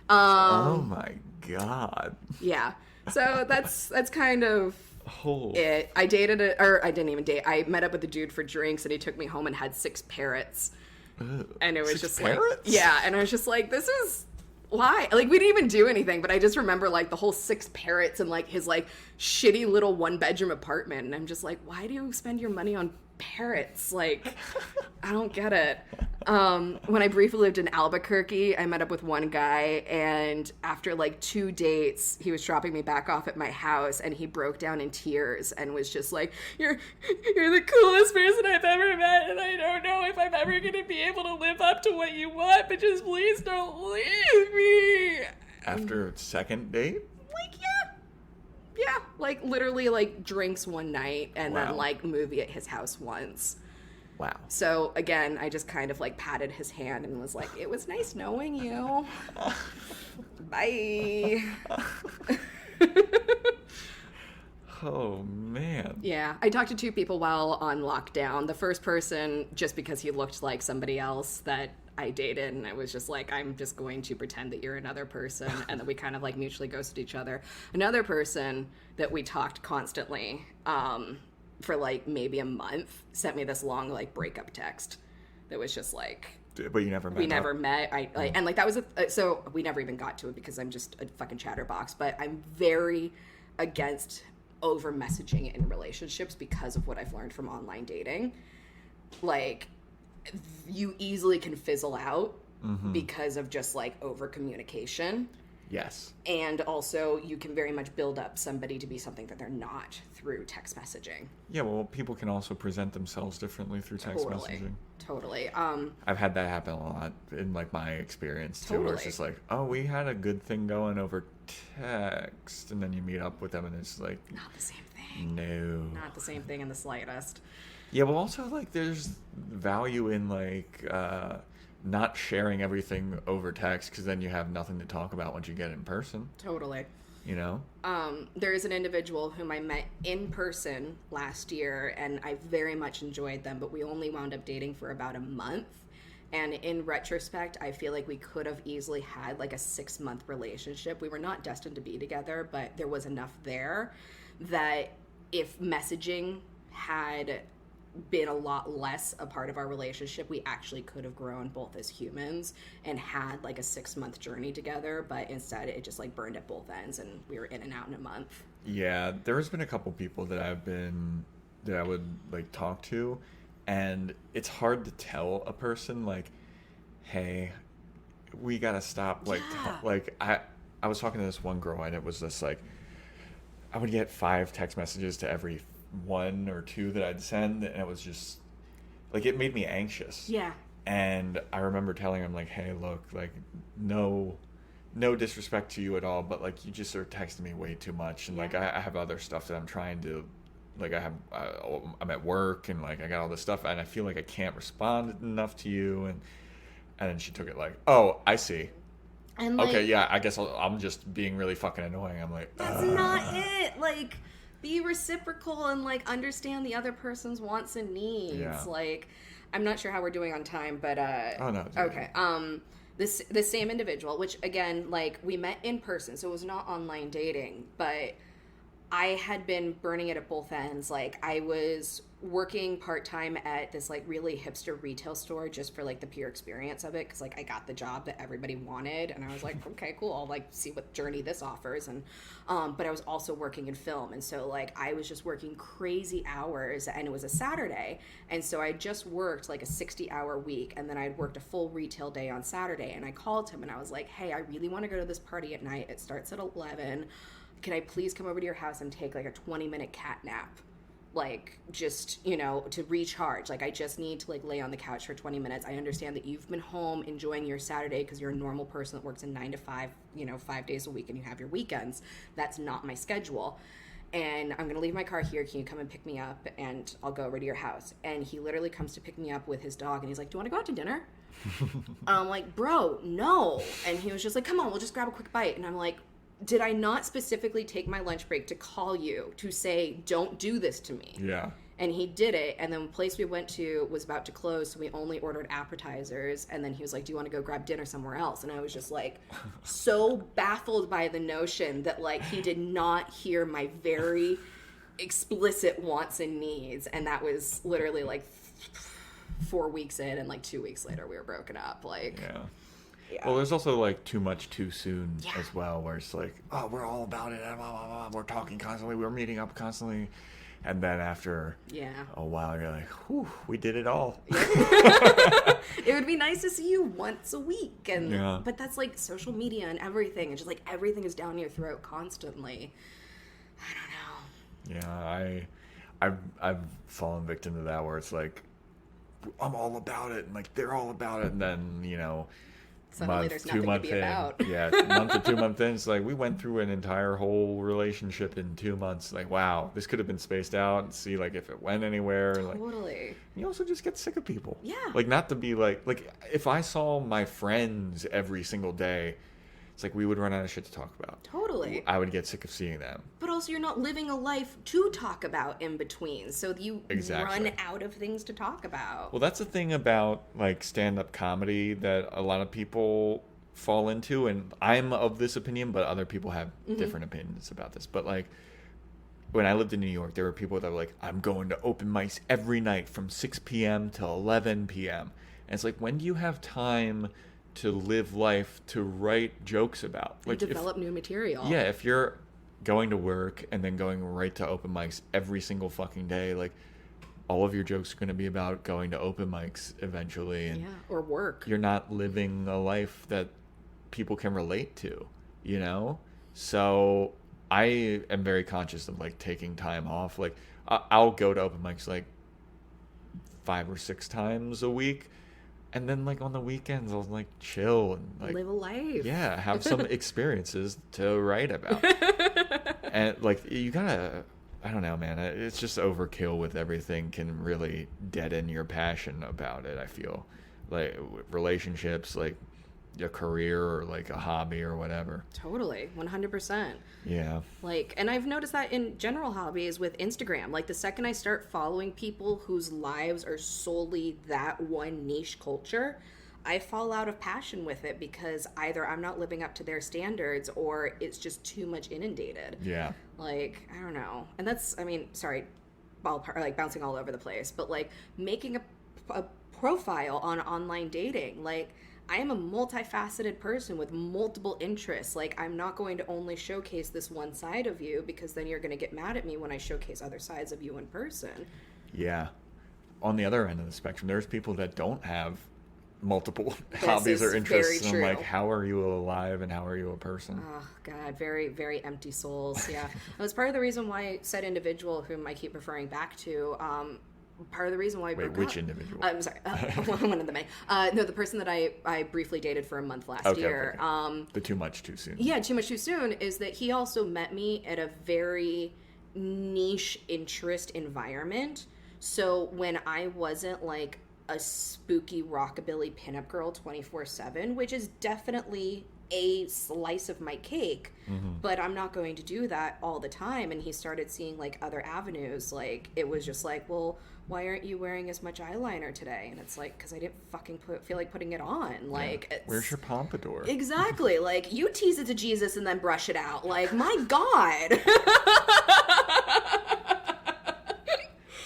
Oh my God.
Yeah. So that's kind of it. I didn't even date. I met up with a dude for drinks, and he took me home and had 6 parrots. And it was
six
just
parrots?
like, yeah. And I was just like, this is... why? Like, we didn't even do anything, but I just remember, like, the whole 6 parrots and, like, his, like, shitty little 1-bedroom apartment. And I'm just like, why do you spend your money on parrots? Like, I don't get it. When I briefly lived in Albuquerque, I met up with one guy, and after, like, 2 dates, he was dropping me back off at my house, and he broke down in tears and was just like, you're the coolest person I've ever met, and I don't know if I'm ever going to be able to live up to what you want, but just please don't leave me.
After a second date?
Like, yeah, like, literally, like, drinks one night, and
Wow.
then, like, movie at his house once.
Wow.
So, again, I just kind of, like, patted his hand and was like, it was nice knowing you. Bye.
Oh, man.
Yeah, I talked to 2 people while on lockdown. The first person, just because he looked like somebody else that I dated, and I was just like, I'm just going to pretend that you're another person, and then we kind of, like, mutually ghosted each other. Another person that we talked constantly, for like maybe a month, sent me this long like breakup text that was just like,
But you never met.
We never met. And like that was so we never even got to it because I'm just a fucking chatterbox. But I'm very against over messaging in relationships because of what I've learned from online dating. Like, you easily can fizzle out because of just like over communication.
Yes.
And also, you can very much build up somebody to be something that they're not through text messaging.
Yeah, well, people can also present themselves differently through text messaging.
Totally.
I've had that happen a lot in, like, my experience, too, where it's just like, oh, we had a good thing going over text, and then you meet up with them, and it's like...
Not the same thing.
No.
Not the same thing in the slightest.
Yeah, but also, like, there's value in, like... not sharing everything over text because then you have nothing to talk about once you get in person.
Totally.
You know?
There is an individual whom I met in person last year, and I very much enjoyed them, but we only wound up dating for about a month. And in retrospect, I feel like we could have easily had like a 6-month relationship. We were not destined to be together, but there was enough there that if messaging had been a lot less a part of our relationship, we actually could have grown both as humans and had like a 6-month journey together, but instead it just like burned at both ends and we were in and out in a month.
Yeah, there's been a couple people that I would like talk to, and it's hard to tell a person like, hey, we gotta stop. Like, like I was talking to this one girl, and it was just like, I would get 5 text messages to every one or two that I'd send, and it was just like it made me anxious.
Yeah.
And I remember telling him like, "Hey, look, like no disrespect to you at all, but like you just are texting me way too much, and like I have other stuff that I'm trying to, like I'm at work, and like I got all this stuff, and I feel like I can't respond enough to you." And then she took it like, "Oh, I see." And like, okay, yeah, I guess I'm just being really fucking annoying. I'm like,
that's not it. Like, be reciprocal and like understand the other person's wants and needs. Yeah. Like, I'm not sure how we're doing on time, but
oh no.
Okay. The same individual, which again, like we met in person, so it was not online dating, but I had been burning it at both ends. Like I was working part-time at this like really hipster retail store just for like the pure experience of it, because like I got the job that everybody wanted, and I was like, okay, cool, I'll like see what journey this offers. And but I was also working in film, and so like I was just working crazy hours, and it was a Saturday, and so I just worked like a 60-hour week, and then I'd worked a full retail day on Saturday. And I called him and I was like, hey, I really want to go to this party at night. It starts at 11. Can I please come over to your house and take like a 20-minute cat nap? Like, just, you know, to recharge. Like, I just need to like lay on the couch for 20 minutes. I understand that you've been home enjoying your Saturday because you're a normal person that works in 9 to 5, you know, 5 days a week, and you have your weekends. That's not my schedule. And I'm going to leave my car here. Can you come and pick me up? And I'll go over to your house. And he literally comes to pick me up with his dog. And he's like, do you want to go out to dinner? I'm like, bro, no. And he was just like, come on, we'll just grab a quick bite. And I'm like, did I not specifically take my lunch break to call you to say, don't do this to me?
Yeah.
And he did it. And then the place we went to was about to close, so we only ordered appetizers. And then he was like, do you want to go grab dinner somewhere else? And I was just like so baffled by the notion that like he did not hear my very explicit wants and needs. And that was literally like 4 weeks in, and like 2 weeks later we were broken up. Like,
yeah. Yeah. Well, there's also like too much too soon as well, where it's like, oh, we're all about it, blah, blah, blah. We're talking constantly, we're meeting up constantly, and then after a while, you're like, whew, we did it all.
It would be nice to see you once a week, and but that's like social media and everything, and just like everything is down your throat constantly. I don't know.
Yeah, I've fallen victim to that, where it's like, I'm all about it, and like they're all about it, and then, you know,
suddenly there's nothing to be about.
Month or 2 months in, it's like we went through an entire whole relationship in 2 months. Like, wow, this could have been spaced out and see like if it went anywhere.
Totally.
Like, you also just get sick of people.
Yeah.
Like, not to be like if I saw my friends every single day, it's like we would run out of shit to talk about.
Totally.
I would get sick of seeing them.
But also, you're not living a life to talk about in between, so you run out of things to talk about.
Well, that's the thing about like stand-up comedy that a lot of people fall into, and I'm of this opinion, but other people have different opinions about this. But like, when I lived in New York, there were people that were like, I'm going to open mics every night from 6 p.m. till 11 p.m. And it's like, when do you have time to live life, to write jokes about? Like,
develop new material.
Yeah, if you're going to work and then going right to open mics every single fucking day, like, all of your jokes are going to be about going to open mics eventually. And
or work.
You're not living a life that people can relate to, you know? So I am very conscious of, like, taking time off. Like, I'll go to open mics, like, 5 or 6 times a week. And then, like, on the weekends, I'll, like, chill and, like...
live a life.
Yeah, have some experiences to write about. And, like, you gotta... I don't know, man. It's just overkill with everything can really deaden your passion about it, I feel. Like, relationships, like, a career or, like, a hobby or whatever.
Totally. 100%.
Yeah.
Like, and I've noticed that in general hobbies with Instagram. Like, the second I start following people whose lives are solely that one niche culture, I fall out of passion with it, because either I'm not living up to their standards or it's just too much inundated.
Yeah.
Like, I don't know. And that's, I mean, sorry, like bouncing all over the place, but like making a profile on online dating, like, I am a multifaceted person with multiple interests. Like, I'm not going to only showcase this one side of you, because then you're going to get mad at me when I showcase other sides of you in person.
Yeah. On the other end of the spectrum, there's people that don't have multiple
This
hobbies
is
or interests.
very
And I'm like,
true.
how are you alive and how are you a person?
Oh God, very, very empty souls. Yeah, it was part of the reason why said individual, whom I keep referring back to, part of the reason why.
Wait, which individual?
I'm sorry, one of the main. No, the person that I briefly dated for a month last year.
Okay. The too much too soon.
Yeah, too much too soon is that he also met me at a very niche interest environment. So when I wasn't like a spooky rockabilly pinup girl 24/7, which is definitely a slice of my cake, but I'm not going to do that all the time. And he started seeing like other avenues. Like it was just like, well, why aren't you wearing as much eyeliner today? And it's like, because I didn't fucking feel like putting it on. Like, it's,
where's your pompadour?
Exactly. Like, you tease it to Jesus and then brush it out. Like, my God.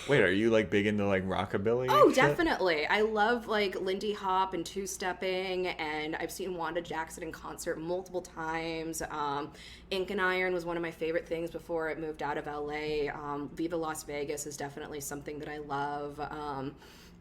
Wait, are you like big into like rockabilly?
Oh,
shit?
definitely. I love like Lindy Hop and two-stepping, and I've seen Wanda Jackson in concert multiple times. Ink and Iron was one of my favorite things before it moved out of LA. Viva Las Vegas is definitely something that I love.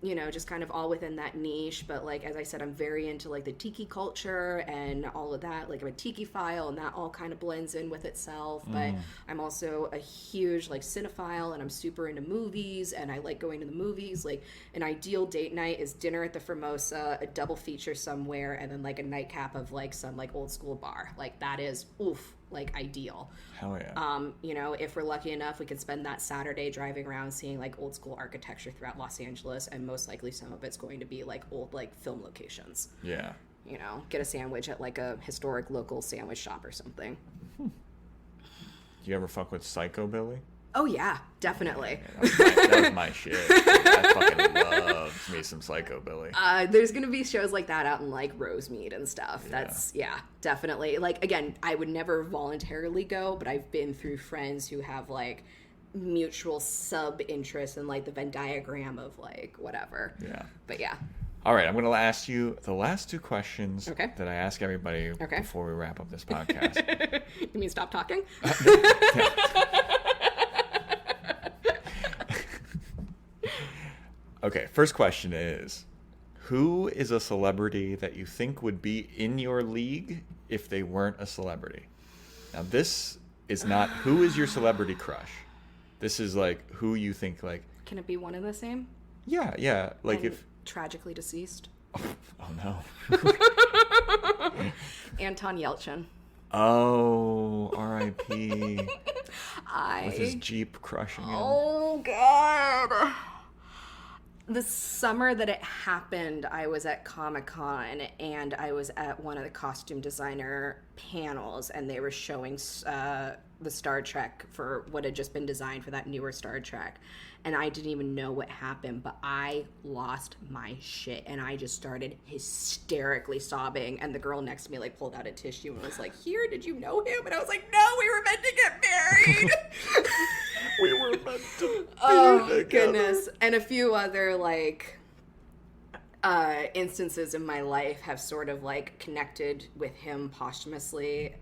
You know, just kind of all within that niche. But like, as I said, I'm very into like the tiki culture and all of that. Like I'm a tiki file, and that all kind of blends in with itself. But I'm also a huge like cinephile, and I'm super into movies, and I like going to the movies. Like an ideal date night is dinner at the Formosa, a double feature somewhere, and then like a nightcap of like some like old school bar. Like that is like ideal.
Hell yeah.
You know, if we're lucky enough, we could spend that Saturday driving around seeing like old school architecture throughout Los Angeles, and most likely some of it's going to be like old like film locations.
Yeah.
You know, get a sandwich at like a historic local sandwich shop or something.
You ever fuck with Psycho Billy?
Oh yeah, definitely.
That was my shit. I fucking loved me some Psycho Billy.
There's gonna be shows like that out in like Rosemead and stuff. That's definitely. Like again, I would never voluntarily go, but I've been through friends who have like mutual sub interest in like the Venn diagram of like whatever.
Yeah.
But yeah.
All right, I'm going to ask you the last two questions
Okay.
that I ask everybody before we wrap up this podcast.
You mean stop talking?
Okay, first question is, who is a celebrity that you think would be in your league if they weren't a celebrity? Now, this is not who is your celebrity crush. This is like who you think like...
Can it be one and the same?
Yeah. Like
And
if...
tragically deceased.
Oh, no.
Anton Yelchin.
Oh, R.I.P. With his
I...
Jeep crushing him.
Oh, God. The summer that it happened, I was at Comic-Con, and I was at one of the costume designer panels, and they were showing the Star Trek for what had just been designed for that newer Star Trek. And I didn't even know what happened, but I lost my shit, and I just started hysterically sobbing, and the girl next to me like pulled out a tissue and was like, "Here, did you know him?" And I was like, "No, we were meant to get married."
We were meant to be together.
Goodness. And a few other like instances in my life have sort of like connected with him posthumously.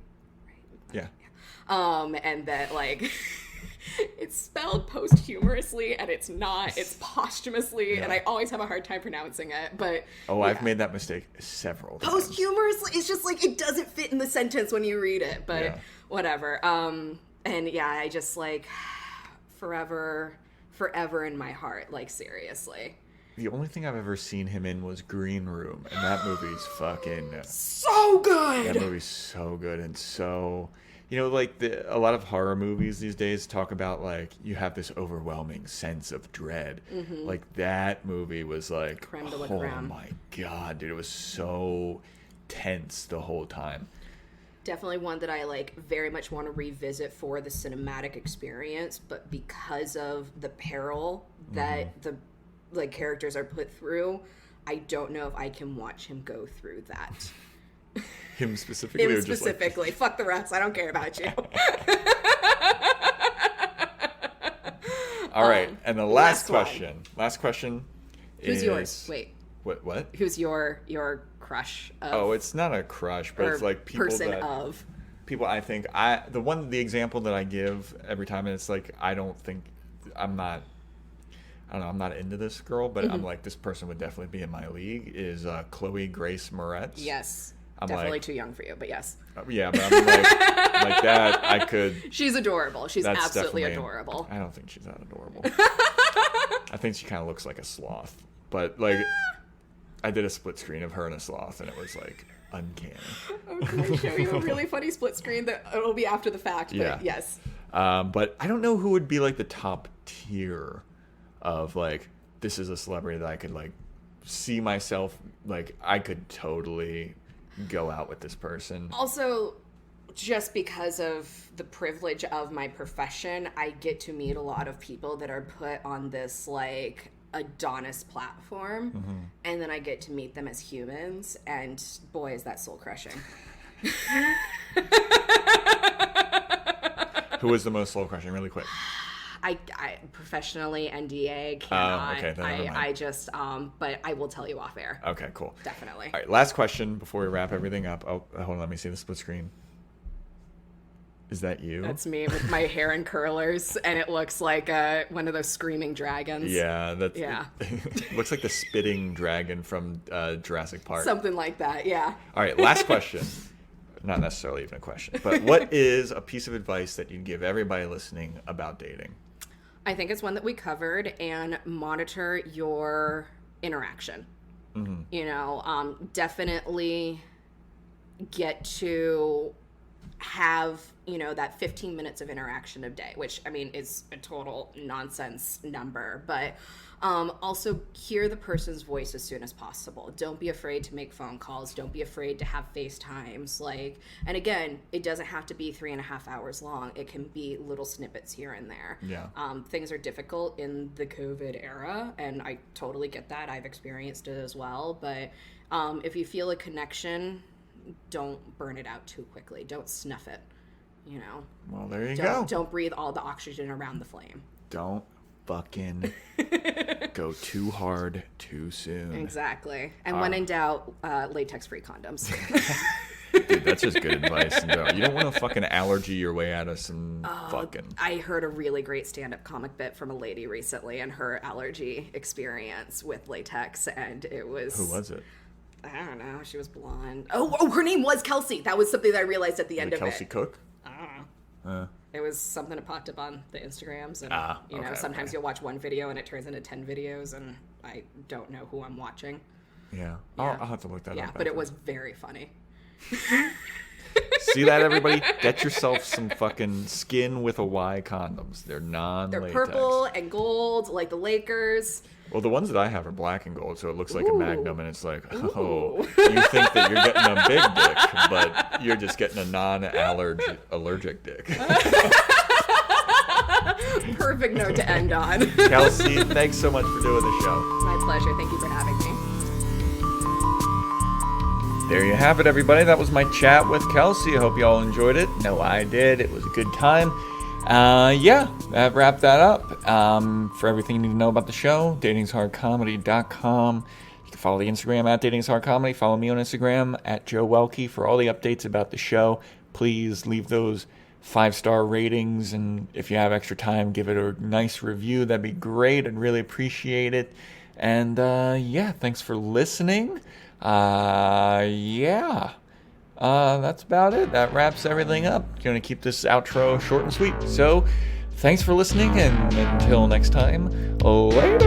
Yeah.
And that like it's spelled posthumously, and it's not. It's posthumously, and I always have a hard time pronouncing it. But
I've made that mistake several times.
Posthumously, it's just like it doesn't fit in the sentence when you read it. But whatever. And yeah, I just like forever in my heart. Like seriously.
The only thing I've ever seen him in was Green Room, and that movie's fucking
so good.
That movie's so good and so. You know, like a lot of horror movies these days talk about like you have this overwhelming sense of dread. Mm-hmm. Like that movie was like,
creme de la
oh
creme.
My God, dude, it was so tense the whole time.
Definitely one that I like very much want to revisit for the cinematic experience, but because of the peril that the like characters are put through, I don't know if I can watch him go through that.
Him specifically?
Him
or just
specifically.
Like...
Fuck the rest. I don't care about you.
All right. And the last question. Last question
Who's yours? Wait.
What?
Who's your crush of...
it's not a crush, but it's like people
person
that...
of...
People I think... The example that I give every time, and it's like, I don't think... I I don't know, I'm not into this girl, but I'm like, this person would definitely be in my league, is Chloe Grace Moretz.
Yes.
I'm
definitely
like,
too young for you, but yes.
Yeah, but I'm like that, I could...
She's adorable. She's absolutely adorable.
I don't think she's that adorable. I think she kind of looks like a sloth. But, like, I did a split screen of her and a sloth, and it was, like, uncanny.
I'm going to show you a really funny split screen that it'll be after the fact, but yes.
But I don't know who would be, like, the top tier of, like, this is a celebrity that I could, like, see myself, like, I could totally go out with this person.
Also, just because of the privilege of my profession, I get to meet a lot of people that are put on this, like, Adonis platform, and then I get to meet them as humans, and boy, is that soul-crushing.
Who is the most soul-crushing, really quick?
I professionally, NDA, cannot.
Okay, then never mind.
I just, but I will tell you off air.
Okay, cool.
Definitely.
All right, last question before we wrap everything up. Oh, hold on, let me see the split screen. Is that you?
That's me with my hair in curlers, and it looks like one of those screaming dragons.
Yeah, that's...
Yeah.
Looks like the spitting dragon from Jurassic Park.
Something like that, yeah.
All right, last question. Not necessarily even a question, but what is a piece of advice that you'd give everybody listening about dating?
I think it's one that we covered, and monitor your interaction. You know, definitely get to have, you know, that 15 minutes of interaction a day, which, I mean, is a total nonsense number, but also hear the person's voice as soon as possible. Don't be afraid to make phone calls. Don't be afraid to have FaceTimes. Like, and again, it doesn't have to be 3.5 hours long. It can be little snippets here and there.
Yeah.
Things are difficult in the COVID era, and I totally get that. I've experienced it as well, but if you feel a connection, don't burn it out too quickly. Don't snuff it, you know.
Well, there you go.
Don't breathe all the oxygen around the flame.
Don't fucking go too hard too soon.
Exactly. And when in doubt, latex-free condoms.
Dude, that's just good advice. No, you don't want to fucking allergy your way out of some fucking...
I heard a really great stand-up comic bit from a lady recently and her allergy experience with latex, and it was...
Who was it?
I don't know. She was blonde. Oh, her name was Kelsey. That was something that I realized at the end of
Kelsey
it.
Cook?
I don't know. It was something that popped up on the Instagrams. And, you know, sometimes you'll watch one video and it turns into 10 videos, and I don't know who I'm watching.
Yeah. I'll have to look that up.
Yeah, but it was very funny.
See that, everybody? Get yourself some fucking skin with a Y condoms. They're non-latex.
They're purple and gold, like the Lakers.
Well, the ones that I have are black and gold, so it looks like a Magnum, and it's like, oh, you think that you're getting a big dick, but you're just getting a non-allergic dick.
Perfect note to end on.
Kelsey, thanks so much for doing the show.
My pleasure. Thank you for having me.
There you have it, everybody. That was my chat with Kelsey. I hope you all enjoyed it. No, I did. It was a good time. That wrapped that up. For everything you need to know about the show, datingishardcomedy.com. You can follow the Instagram at datingishardcomedy. Follow me on Instagram at Joe Welkie for all the updates about the show. Please leave those 5-star ratings, and if you have extra time, give it a nice review. That'd be great. I'd really appreciate it. And thanks for listening. That's about it. That wraps everything up. Going to keep this outro short and sweet. So, thanks for listening, and until next time, later.